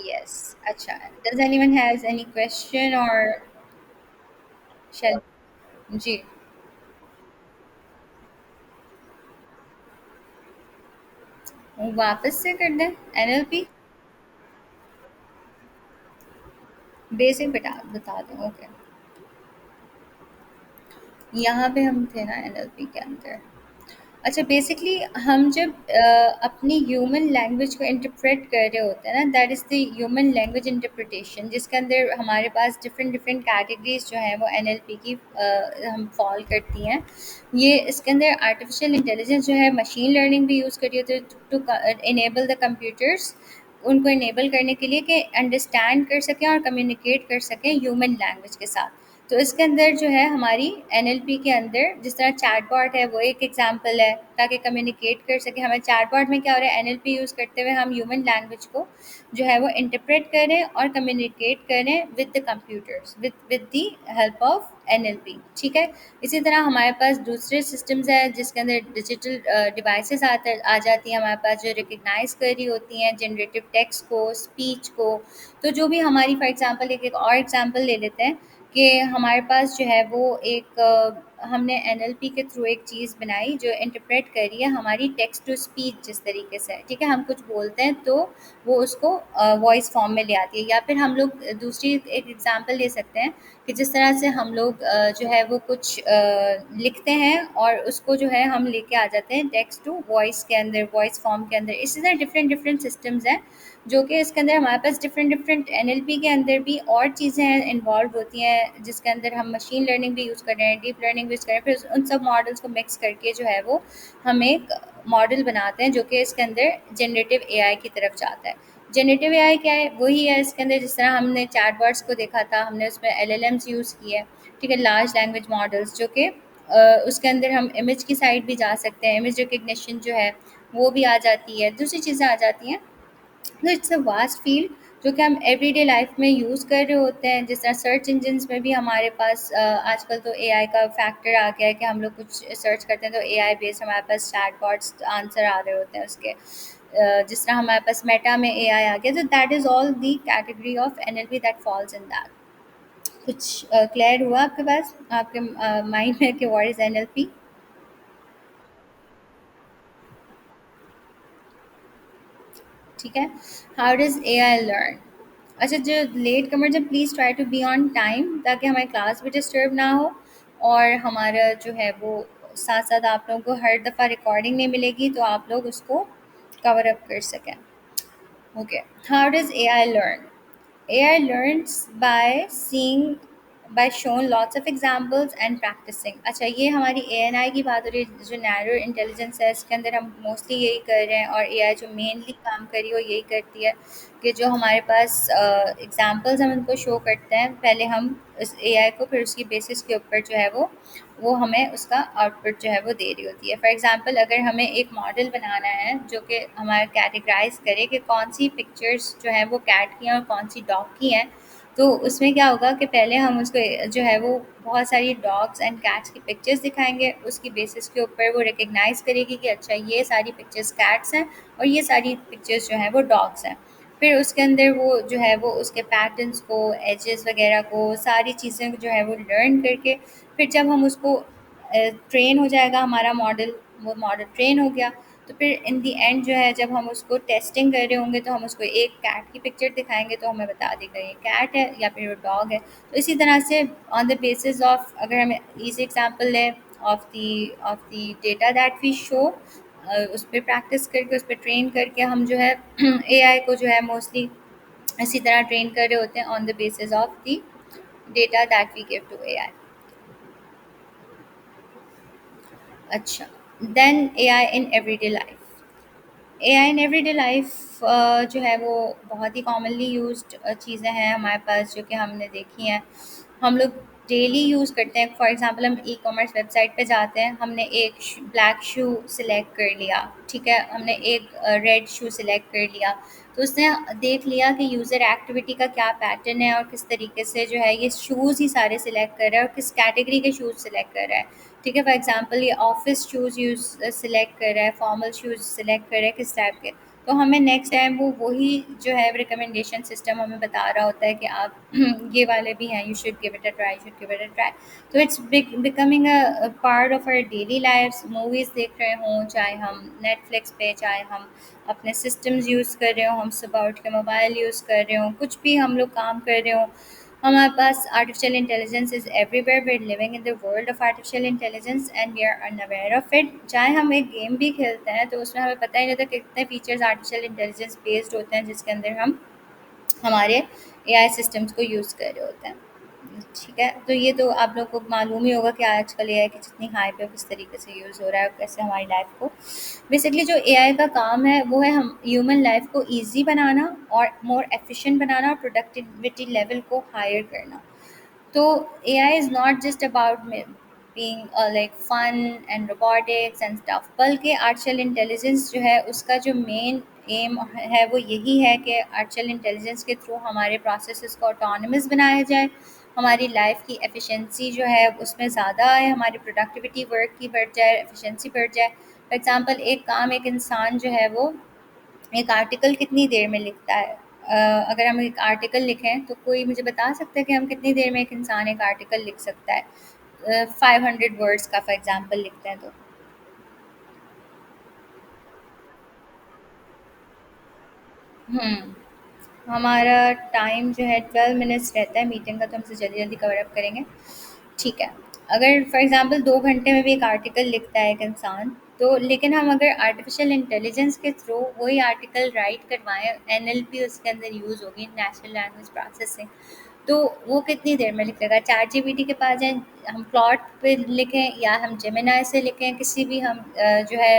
S1: यस, अच्छा, does anyone has any question और शेल? जी, वापस से कर दें एनएलपी बेसिक बता बता दें। ओके, यहाँ पे हम थे ना एनएलपी के अंदर। अच्छा, बेसिकली हम जब अपनी ह्यूमन लैंग्वेज को इंटरप्रेट कर रहे होते हैं ना, that is the human language interpretation, जिसके अंदर हमारे पास डिफरेंट डिफरेंट कैटेगरीज जो हैं वो एनएलपी की हम फॉल करती हैं। ये इसके अंदर आर्टिफिशियल इंटेलिजेंस जो है मशीन लर्निंग भी यूज़ करी होती है टू इनेबल द कंप्यूटर्स, उनको इनेबल करने के लिए कि अंडरस्टैंड कर सकें और कम्युनिकेट कर सकें ह्यूमन लैंग्वेज के साथ। तो इसके अंदर जो है हमारी एनएलपी के अंदर जिस तरह चैटबॉट है वो एक एग्जांपल है, ताकि कम्युनिकेट कर सके। हमें चैटबॉट में क्या हो रहा है, एनएलपी यूज़ करते हुए हम ह्यूमन लैंग्वेज को जो है वो इंटरप्रेट करें और कम्युनिकेट करें with the computers, with the help of NLP. ठीक है। इसी तरह हमारे पास दूसरे सिस्टम्स हैं जिसके अंदर डिजिटल डिवाइसेस आ जाती हैं हमारे पास, जो रिकग्नाइज कर रही होती हैं जनरेटिव टेक्स्ट को, स्पीच को। तो जो भी हमारी फॉर एग्जांपल एक और एग्जांपल ले लेते हैं कि हमारे पास जो है वो एक हमने एनएलपी के थ्रू एक चीज़ बनाई जो इंटरप्रेट कर रही है हमारी टेक्स्ट टू स्पीच जिस तरीके से, ठीक है। हम कुछ बोलते हैं तो वो उसको वॉइस फॉर्म में ले आती है। या फिर हम लोग दूसरी एक एग्जांपल ले सकते हैं कि जिस तरह से हम लोग जो है वो कुछ लिखते हैं और उसको जो है हम लेके आ जाते हैं टेक्स्ट टू वॉइस के अंदर, वॉइस फॉर्म के अंदर। इसी तरह डिफरेंट डिफरेंट सिस्टम्स हैं जो कि इसके अंदर हमारे पास डिफरेंट डिफरेंट एनएलपी के अंदर भी और चीज़ें इन्वॉल्व होती हैं जिसके अंदर हम मशीन लर्निंग भी यूज़ कर रहे हैं, डीप लर्निंग भी यूज़ कर रहे हैं। फिर उन सब मॉडल्स को मिक्स करके जो है वो हम एक मॉडल बनाते हैं जो कि इसके अंदर जनरेटिव एआई की तरफ जाता है। जनरेटिव एआई क्या है, वही है इसके अंदर जिस तरह हमने चैटबॉट्स को देखा था, हमने उसमें एलएलएम्स यूज़ किए, ठीक है, लार्ज लैंग्वेज मॉडल्स, जो कि उसके अंदर हम इमेज की साइड भी जा सकते हैं, इमेज रिकग्निशन जो है वो भी आ जाती है, दूसरी चीज़ें आ जाती हैं। तो इट्स अ वास्ट फील्ड जो कि हम एवरीडे लाइफ में यूज़ कर रहे होते हैं। जिस तरह सर्च इंजन्स में भी हमारे पास आजकल तो एआई का फैक्टर आ गया है कि हम लोग कुछ सर्च करते हैं तो एआई बेस्ड हमारे पास चैटबॉट्स आंसर आ रहे होते हैं उसके। जिस तरह हमारे पास मेटा में एआई आ गया, तो that is all the category of NLP that falls in that. कुछ क्लियर हुआ आपके पास, आपके माइंड में कि व्हाट इज़ एनएलपी? ठीक है। How does AI learn? अच्छा, जो लेट कमर जब please try to be on time ताकि हमारी क्लास भी डिस्टर्ब ना हो और हमारा जो है वो साथ साथ आप लोगों को हर दफ़ा रिकॉर्डिंग नहीं मिलेगी तो आप लोग उसको कवर अप कर सकें। Okay, how does AI learn? AI learns by seeing, by shown lots of examples and practicing। अच्छा, ये हमारी ANI की बात हो रही है, जो नैरो इंटेलिजेंस है इसके अंदर हम मोस्टली यही कर रहे हैं। और AI जो मेनली काम कर रही है वो यही करती है कि जो हमारे पास एग्जांपल्स हम उनको शो करते हैं, पहले हम उस AI को फिर उसकी बेसिस के ऊपर जो है वो हमें उसका आउटपुट जो है वो दे रही होती है। फॉर एग्जांपल अगर हमें एक मॉडल बनाना है जो कि हमारा कैटेगराइज करे कि कौन सी पिक्चर्स जो है वो कैट की हैं और कौन सी डॉग की हैं, तो उसमें क्या होगा कि पहले हम उसको जो है वो बहुत सारी डॉग्स एंड कैट्स की पिक्चर्स दिखाएंगे, उसकी बेसिस के ऊपर वो रिकग्नाइज करेगी कि अच्छा ये सारी पिक्चर्स कैट्स हैं और ये सारी पिक्चर्स जो हैं वो डॉग्स हैं। फिर उसके अंदर वो जो है वो उसके पैटर्न्स को, एजेस वगैरह को, सारी चीज़ें जो है वो लर्न करके फिर जब हम उसको ट्रेन हो जाएगा हमारा मॉडल, वो मॉडल ट्रेन हो गया, तो फिर इन दी एंड जो है जब हम उसको टेस्टिंग कर रहे होंगे तो हम उसको एक कैट की पिक्चर दिखाएंगे तो हमें बता देगा ये कैट है या फिर वो डॉग है। तो इसी तरह से ऑन द बेसिस ऑफ, अगर हम इजी एग्जांपल लें, of the data that we show, उस पर प्रैक्टिस करके उस पर ट्रेन करके हम जो है एआई को जो है मोस्टली इसी तरह ट्रेन कर रहे होते हैं on the basis of the data that we give to AI. अच्छा, then AI in everyday life. AI in everyday life जो है वो बहुत ही कॉमनली यूज्ड चीज़ें हैं हमारे पास जो कि हमने देखी हैं, हम लोग डेली यूज़ करते हैं। फॉर एग्जांपल हम ई कॉमर्स वेबसाइट पे जाते हैं, हमने एक ब्लैक शू सिलेक्ट कर लिया, ठीक है, हमने एक रेड शू सिलेक्ट कर लिया, तो उसने देख लिया कि यूज़र एक्टिविटी का क्या पैटर्न है और किस तरीके से जो है ये शूज़ ही सारे सिलेक्ट कर रहा है और किस कैटेगरी के शूज़ सिलेक्ट कर रहा है। ठीक है, फॉर एग्जांपल ये ऑफिस शूज़ यूज़ सिलेक्ट कर रहा है, फॉर्मल शूज़ सिलेक्ट कर रहा है किस टाइप के, तो हमें नेक्स्ट टाइम वो वही जो है रिकमेंडेशन सिस्टम हमें बता रहा होता है कि आप ये वाले भी हैं, you should give it a try, should give it a try. तो it's becoming a part of our daily lifes. Movies देख रहे हों, चाहे हम नेटफ्लिक्स पे, चाहे हम अपने सिस्टम्स यूज़ कर रहे हों, हम सुबह उठ के मोबाइल यूज़ कर रहे हों, कुछ भी हम लोग काम कर रहे हों, हमारे पास artificial intelligence is everywhere. We are living in the world of artificial intelligence and we are unaware of it. चाहे हम एक गेम भी खेलते हैं तो उसमें हमें पता ही नहीं होता कितने फीचर्स आर्टिफिशियल इंटेलिजेंस बेस्ड होते हैं जिसके अंदर हम हमारे एआई सिस्टम्स को यूज़ कर रहे होते हैं। ठीक है, तो ये तो आप लोग को मालूम ही होगा कि आजकल एआई की जितनी हाइप है किस तरीके से यूज़ हो रहा है और कैसे हमारी लाइफ को, बेसिकली जो एआई का काम है वो है हम ह्यूमन लाइफ को ईजी बनाना और मोर एफिशिएंट बनाना और प्रोडक्टिविटी लेवल को हायर करना। तो AI is not just about being like fun and robotics and stuff, बल्कि आर्टिफिशियल इंटेलिजेंस जो है उसका जो मेन एम है वो यही है कि आर्टिफिशियल इंटेलिजेंस के थ्रू हमारे प्रोसेसेस को ऑटोनमस बनाया जाए, हमारी लाइफ की एफिशिएंसी जो है उसमें ज़्यादा आए, हमारी प्रोडक्टिविटी वर्क की बढ़ जाए, एफिशिएंसी बढ़ जाए। फॉर एग्जांपल एक काम एक इंसान जो है वो एक आर्टिकल कितनी देर में लिखता है। अगर हम एक आर्टिकल लिखें तो कोई मुझे बता सकता है कि हम कितनी देर में एक इंसान एक आर्टिकल लिख सकता है, 500 वर्ड्स का फॉर एग्जांपल लिखते हैं तो। हम्म हमारा टाइम जो है 12 मिनट्स रहता है मीटिंग का, तो हमसे जल्दी जल्दी कवर अप करेंगे। ठीक है, अगर फॉर एग्जांपल 2 घंटे में भी एक आर्टिकल लिखता है एक इंसान, तो लेकिन हम अगर आर्टिफिशियल इंटेलिजेंस के थ्रू वही आर्टिकल राइट करवाएं, एनएलपी उसके अंदर यूज़ होगी, नेचुरल लैंग्वेज प्रोसेसिंग, तो वो कितनी देर में लिख लेगा। चैट जीपीटी के पास जाएँ, हम क्लॉट पे लिखें या हम जेमिनी से लिखें, किसी भी हम जो है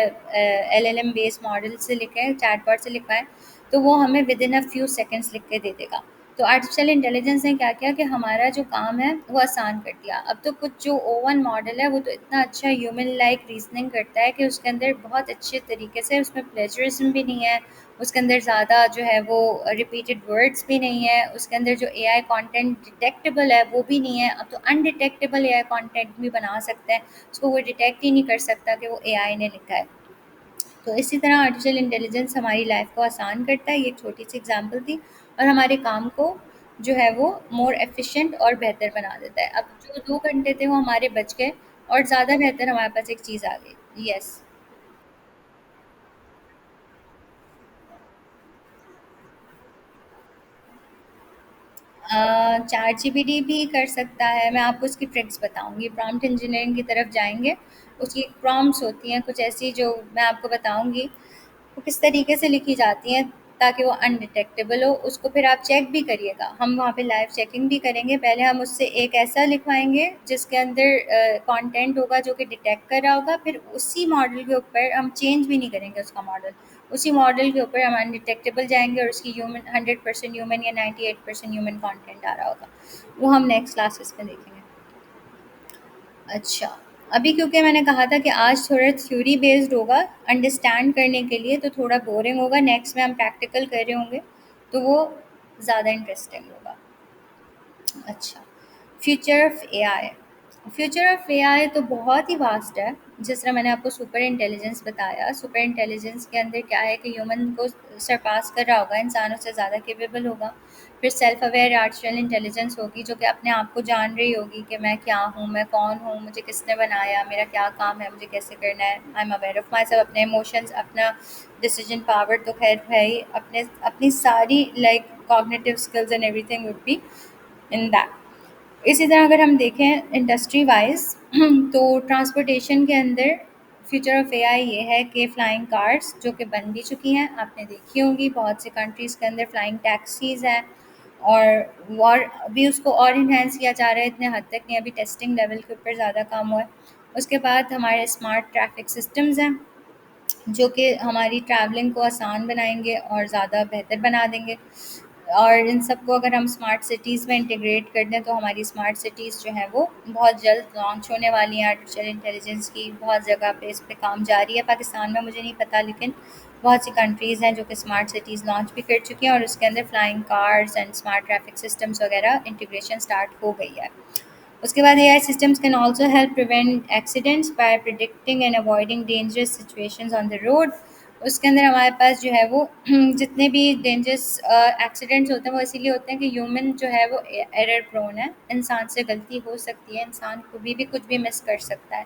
S1: एलएलएम बेस्ड मॉडल से लिखें, चैटबॉट से लिखवाएँ, तो वो हमें with in a few seconds लिख के दे देगा। तो आर्टिफिशियल इंटेलिजेंस ने क्या किया कि हमारा जो काम है वो आसान कर दिया। अब तो कुछ जो O1 मॉडल है वो तो इतना अच्छा ह्यूमन लाइक रीजनिंग करता है कि उसके अंदर बहुत अच्छे तरीके से, उसमें प्लेजरिज्म भी नहीं है, उसके अंदर ज़्यादा जो है वो रिपीटेड वर्ड्स भी नहीं है, उसके अंदर जो एआई कंटेंट डिटेक्टेबल है वो भी नहीं है। अब तो अनडिटेक्टेबल एआई कंटेंट भी बना सकता है, उसको वो डिटेक्ट ही नहीं कर सकता कि वो एआई ने लिखा है। तो इसी तरह आर्टिफिशियल इंटेलिजेंस हमारी लाइफ को आसान करता है, ये एक छोटी सी एग्जांपल थी, और हमारे काम को जो है वो मोर एफिशिएंट और बेहतर बना देता है। अब जो 2 घंटे थे वो हमारे बच गए, और ज़्यादा बेहतर हमारे पास एक चीज़ आ गई। यस। चैट जीपीटी भी कर सकता है, मैं आपको उसकी ट्रिक्स बताऊंगी। प्रॉम्प्ट इंजीनियरिंग की तरफ जाएंगे, उसकी प्रॉम्प्ट्स होती हैं कुछ ऐसी जो मैं आपको बताऊंगी, वो किस तरीके से लिखी जाती हैं ताकि वो अनडिटेक्टेबल हो। उसको फिर आप चेक भी करिएगा, हम वहाँ पे लाइव चेकिंग भी करेंगे। पहले हम उससे एक ऐसा लिखवाएंगे जिसके अंदर कंटेंट होगा जो कि डिटेक्ट कर रहा होगा, फिर उसी मॉडल के ऊपर हम चेंज भी नहीं करेंगे उसका मॉडल, उसी मॉडल के ऊपर हम अनडिटेक्टेबल जाएंगे और उसकी ह्यूमन 100% ह्यूमन या 98% ह्यूमन कंटेंट आ रहा होगा। वो हम नेक्स्ट क्लासेस में देखेंगे। अच्छा, अभी क्योंकि मैंने कहा था कि आज थोड़ा थ्योरी बेस्ड होगा, अंडरस्टैंड करने के लिए तो थोड़ा बोरिंग होगा, नेक्स्ट में हम प्रैक्टिकल कर रहे होंगे तो वो ज़्यादा इंटरेस्टिंग होगा। अच्छा, future of AI. Future of AI तो बहुत ही वास्ट है। जिस तरह मैंने आपको सुपर इंटेलिजेंस बताया, सुपर इंटेलिजेंस के अंदर क्या है कि ह्यूमन को सरपास कर रहा होगा, इंसानों से ज़्यादा केपेबल होगा। फिर सेल्फ अवेयर आर्टिफिशियल इंटेलिजेंस होगी जो कि अपने आप को जान रही होगी कि मैं क्या हूँ, मैं कौन हूँ, मुझे किसने बनाया, मेरा क्या काम है, मुझे कैसे करना है। I am aware of my self, अपने इमोशंस, अपना डिसीजन पावर तो खैर है ही, अपने अपनी सारी like cognitive skills and everything would be in that. इसी तरह अगर हम देखें इंडस्ट्री वाइज तो ट्रांसपोर्टेशन के अंदर फ्यूचर ऑफ एआई ये है कि फ़्लाइंग कार्स जो कि बन भी चुकी हैं, आपने देखी होंगी, बहुत से कंट्रीज़ के अंदर फ़्लाइंग टैक्सीज़ हैं, और अभी उसको और इन्हेंस किया जा रहा है, इतने हद तक नहीं, अभी टेस्टिंग लेवल के ऊपर ज़्यादा काम हुआ है। उसके बाद हमारे स्मार्ट ट्रैफिक सिस्टम्स हैं जो कि हमारी ट्रैवलिंग को आसान बनाएंगे और ज़्यादा बेहतर बना देंगे। और इन सबको अगर हम स्मार्ट सिटीज़ में इंटीग्रेट कर दें तो हमारी स्मार्ट सिटीज़ जो हैं वो बहुत जल्द लॉन्च होने वाली हैं। आर्टिफिशियल इंटेलिजेंस की बहुत जगह पे इस पे काम जारी है, पाकिस्तान में मुझे नहीं पता, लेकिन बहुत सी कंट्रीज़ हैं जो कि स्मार्ट सिटीज़ लॉन्च भी कर चुकी हैं और उसके अंदर flying cars and smart traffic systems वगैरह इंटीग्रेशन स्टार्ट हो गई है। उसके बाद AI systems can also help prevent accidents by predicting and avoiding dangerous situations on the road। उसके अंदर हमारे पास जो है वो जितने भी डेंजरस एक्सीडेंट्स होते हैं वो इसीलिए होते हैं कि ह्यूमन जो है वो एरर प्रोन है, इंसान से गलती हो सकती है, इंसान कभी भी कुछ भी मिस कर सकता है।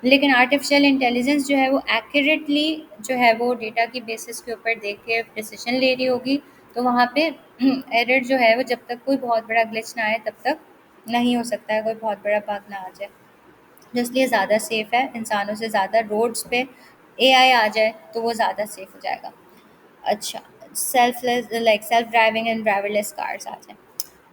S1: लेकिन आर्टिफिशियल इंटेलिजेंस जो है वो एक्यूरेटली जो है वो डेटा की बेसिस के ऊपर देख के डिसीजन ले रही होगी। तो वहाँ पे एरर जो है वो जब तक कोई बहुत बड़ा ग्लिच ना आए तब तक नहीं हो सकता है, कोई बहुत बड़ा बग ना आ जाए, जो इसलिए ज़्यादा सेफ़ है इंसानों से ज़्यादा। रोड्स पे एआई आ जाए तो वो ज़्यादा सेफ़ हो जाएगा। अच्छा, selfless like self driving and driverless cars आ जाएँ,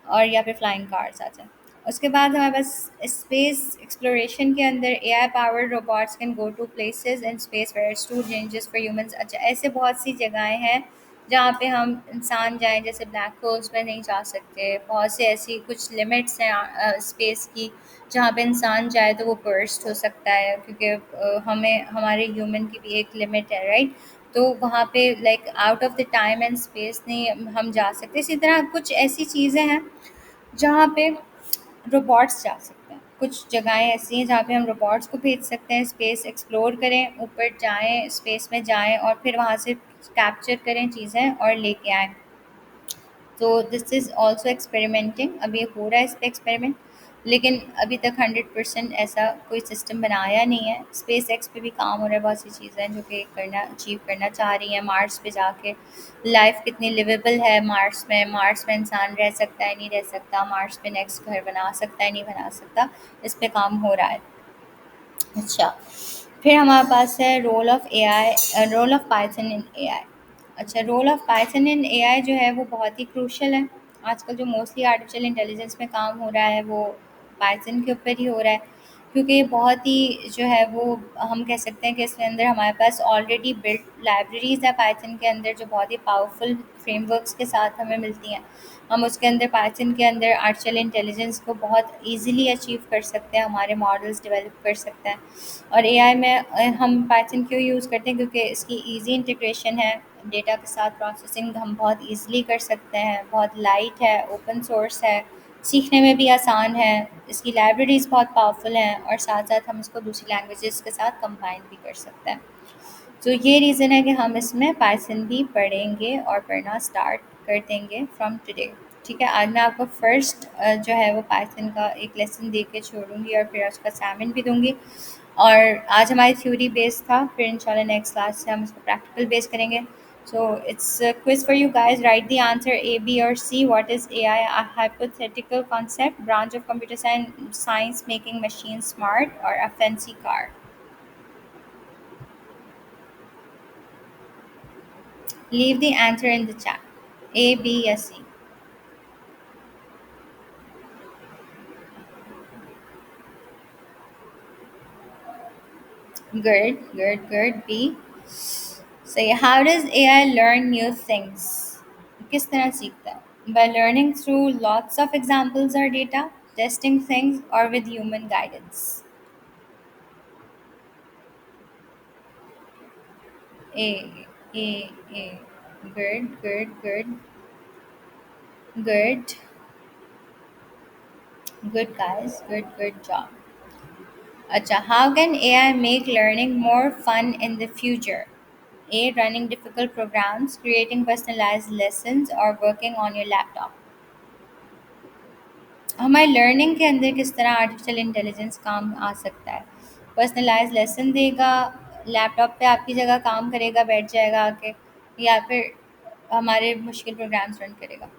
S1: और या फिर फ्लाइंग कार्स आ जाएँ। उसके बाद हमारे पास स्पेस एक्सप्लोरेशन के अंदर AI powered robots can go to places in space where it's too dangerous for humans. अच्छा, ऐसे बहुत सी जगहें हैं जहाँ पे हम इंसान जाएँ, जैसे ब्लैक होल्स में नहीं जा सकते। बहुत से ऐसी कुछ लिमिट्स हैं स्पेस की, जहाँ पे इंसान जाए तो वो बर्स्ट हो सकता है, क्योंकि हमें हमारे ह्यूमन की भी एक लिमिट है, राइट? तो वहाँ पे like out of the time and space नहीं हम जा सकते। इसी तरह कुछ ऐसी चीज़ें हैं जहाँ पे रोबोट्स जा सकते हैं। कुछ जगहें ऐसी हैं जहाँ पे हम रोबोट्स को भेज सकते हैं, स्पेस एक्सप्लोर करें, ऊपर जाएँ, स्पेस में जाएँ और फिर वहाँ से कैप्चर करें चीज़ें और लेके आएँ। तो दिस इज़ ऑल्सो एक्सपेरिमेंटिंग, अभी हो रहा है इस पे एक्सपेरिमेंट, लेकिन अभी तक 100% ऐसा कोई सिस्टम बनाया नहीं है। स्पेस एक्स पे भी काम हो रहा है, बहुत सी चीज़ें हैं जो कि करना अचीव करना चाह रही हैं। मार्स पे जाके लाइफ कितनी लिवेबल है मार्स में इंसान रह सकता है नहीं रह सकता, मार्स पे नेक्स्ट घर बना सकता है नहीं बना सकता, इस पे काम हो रहा है। अच्छा, फिर हमारे पास है role of AI, role of Python in AI. अच्छा, role of Python in AI जो है वो बहुत ही क्रूशियल है। आजकल जो मोस्टली आर्टिफिशियल इंटेलिजेंस में काम हो रहा है वो पाइथन के ऊपर ही हो रहा है, क्योंकि ये बहुत ही जो है वो हम कह सकते हैं कि इसके अंदर हमारे पास ऑलरेडी बिल्ट लाइब्रेरीज़ है पाइथन के अंदर, जो बहुत ही पावरफुल फ्रेमवर्क्स के साथ हमें मिलती हैं। हम उसके अंदर पाइथन के अंदर आर्टिफिशियल इंटेलिजेंस को बहुत ईज़िली अचीव कर सकते हैं, हमारे मॉडल्स डेवलप कर सकते हैं। और एआई में हम पाइथन क्यों यूज़ करते हैं, क्योंकि इसकी ईज़ी इंटीग्रेशन है, डेटा के साथ प्रोसेसिंग हम बहुत ईज़िली कर सकते हैं, बहुत लाइट है, ओपन सोर्स है, सीखने में भी आसान है, इसकी लाइब्रेरीज़ बहुत पावरफुल हैं और साथ-साथ हम इसको दूसरी लैंग्वेजेज़ के साथ कंबाइन भी कर सकते हैं। तो ये रीज़न है कि हम इसमें पाइथन भी पढ़ेंगे और पढ़ना स्टार्ट कर देंगे फ्रॉम टुडे। ठीक है, आज मैं आपको फर्स्ट जो है वो पाइथन का एक लेसन दे के छोड़ूंगी और फिर उसका असाइनमेंट भी दूंगी। और आज हमारी थ्योरी बेस्ड था, फिर इंशाल्लाह नेक्स्ट क्लास से हम इसको प्रैक्टिकल बेस करेंगे। So it's a quiz for you guys. Write the answer A, B, or C. What is AI? A hypothetical concept, branch of computer science making machines smart, or a fancy car? Leave the answer in the chat. A, B, or C. Good, good, good. B. So yeah, how does AI learn new things? किस तरह सीखता है? By learning through lots of examples or data, testing things, or with human guidance. A, A, A. Good, good, good, good, good guys. Good, good job. Acha, how can AI make learning more fun in the future? A. Running difficult programs, creating personalized lessons, or working on your laptop. हमारी learning के अंदर किस तरह artificial intelligence काम आ सकता है? Personalise lesson देगा, laptop पे आपकी जगह काम करेगा, बैठ जाएगा आके, या फिर हमारे मुश्किल प्रोग्राम्स रन करेगा।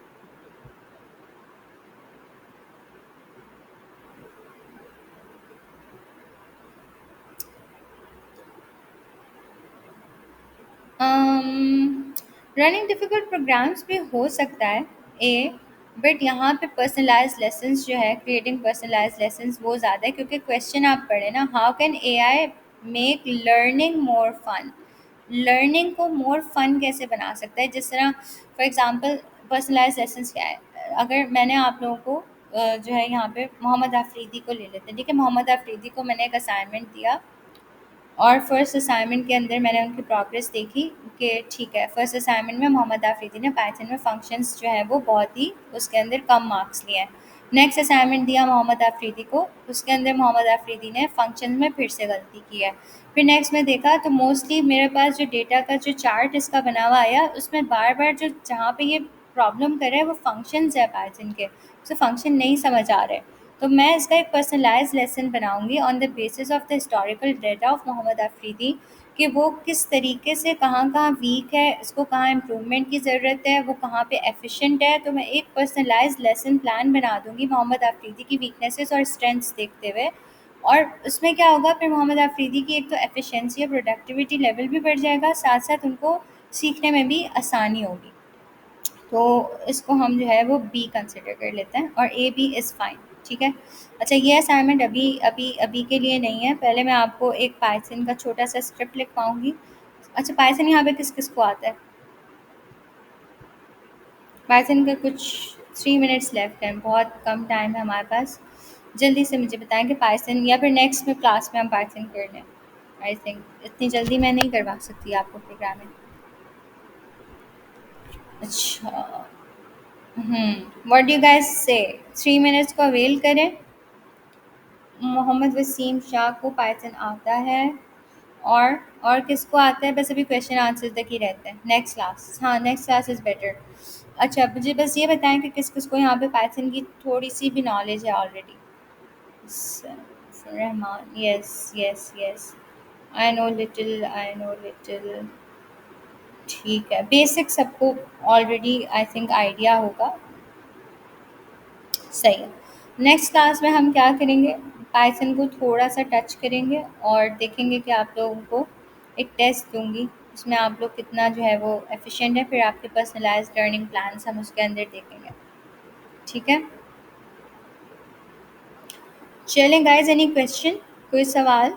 S1: रनिंग डिफ़िकल्ट प्रोग्राम्स भी हो सकता है ए, बट यहाँ पे पर्सनलाइज लेसन्स जो है, क्रिएटिंग पर्सनलाइज लेसन्स वो ज़्यादा है, क्योंकि क्वेश्चन आप पढ़े ना, how can AI make learning more fun? Learning को मोर फन कैसे बना सकता है? जिस तरह फॉर एग्जांपल पर्सनलाइज लेसन्स क्या है? अगर मैंने आप लोगों को जो है यहाँ पे मोहम्मद अफरीदी को ले लेते हैं, ठीक है? मोहम्मद अफरीदी को मैंने एक असाइनमेंट दिया और फर्स्ट असाइनमेंट के अंदर मैंने उनकी प्रोग्रेस देखी कि ठीक है, फर्स्ट असाइनमेंट में मोहम्मद आफरीदी ने पाइथन में फंक्शंस जो है वो बहुत ही उसके अंदर कम मार्क्स लिए हैं। नेक्स्ट असाइनमेंट दिया मोहम्मद आफरीदी को, उसके अंदर मोहम्मद आफरीदी ने फंक्शन में फिर से गलती की है। फिर नेक्स्ट में देखा तो मोस्टली मेरे पास जो डेटा का जो चार्ट इसका बना हुआ आया, उसमें बार बार जो जहाँ पे ये प्रॉब्लम कर रहा है वो फंक्शंस है पाइथन के, उसे फंक्शन नहीं समझ आ रहे। तो मैं इसका एक पर्सनलाइज लेसन बनाऊंगी on the basis of the historical data of Mohammad Afridi, कि वो किस तरीके से कहाँ कहाँ वीक है, इसको कहाँ इम्प्रूवमेंट की ज़रूरत है, वो कहाँ पे एफिशिएंट है। तो मैं एक पर्सनलाइज लेसन प्लान बना दूंगी मोहम्मद अफरीदी की वीकनेसेस और स्ट्रेंथ्स देखते हुए। और उसमें क्या होगा, फिर मोहम्मद अफरीदी की एक तो एफिशिएंसी और प्रोडक्टिविटी लेवल भी बढ़ जाएगा, साथ साथ उनको सीखने में भी आसानी होगी। तो इसको हम जो है वो बी कंसिडर कर लेते हैं और ए बी इज़ फाइन। ठीक है। अच्छा, ये असाइनमेंट अभी अभी अभी के लिए नहीं है, पहले मैं आपको एक पाइथन का छोटा सा स्क्रिप्ट लिखवाऊंगी। अच्छा, पाइथन यहाँ पे किस किस को आता है? पाइथन का कुछ 3 मिनट्स लेफ्ट है, बहुत कम टाइम है हमारे पास। जल्दी से मुझे बताएं कि पाइथन या फिर नेक्स्ट में क्लास में हम पाइथन कर लें। आई थिंक इतनी जल्दी मैं नहीं करवा सकती आपको प्रोग्रामिंग। अच्छा, व्हाट डू यू गाइस से? 3 मिनट्स को अवेल करें। मोहम्मद वसीम शाह को पाइथन आता है, और किसको आता है? बस अभी क्वेश्चन आंसर तक ही रहते हैं। नेक्स्ट क्लास, हाँ नेक्स्ट क्लास इज़ बेटर। अच्छा, मुझे बस ये बताएं कि किस किस को यहाँ पे पाइथन की थोड़ी सी भी नॉलेज है already. Rahman, yes yes yes, I know little. ठीक है, बेसिक सबको ऑलरेडी आई थिंक आइडिया होगा। सही है। नेक्स्ट क्लास में हम क्या करेंगे, पाइथन को थोड़ा सा टच करेंगे और देखेंगे कि आप लोगों को एक टेस्ट दूंगी, उसमें आप लोग कितना जो है वो एफिशिएंट है, फिर आपके पर्सनलाइज्ड लर्निंग प्लान्स हम उसके अंदर देखेंगे। ठीक है, चलें गाइज, एनी क्वेश्चन, कोई सवाल?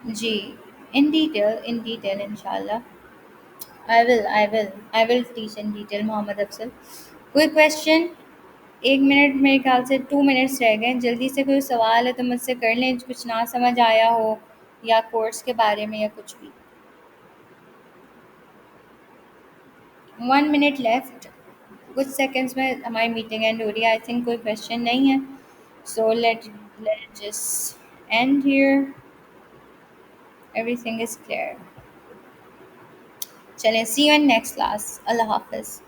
S1: जी, इन डिटेल इंशाल्लाह। I will teach in detail Mohammad Afsal. कोई क्वेश्चन? 1 मिनट, मेरे ख्याल से 2 मिनट्स रह गए। जल्दी से कोई सवाल है तो मुझसे कर लें, कुछ ना समझ आया हो या कोर्स के बारे में या कुछ भी। 1 मिनट लेफ्ट, कुछ सेकंड्स में हमारी मीटिंग एंड हो रही है। आई थिंक कोई क्वेश्चन नहीं है, so let just and here, everything is clear. चलें, सी यू इन नेक्स्ट क्लास। अल्लाह हाफिज़।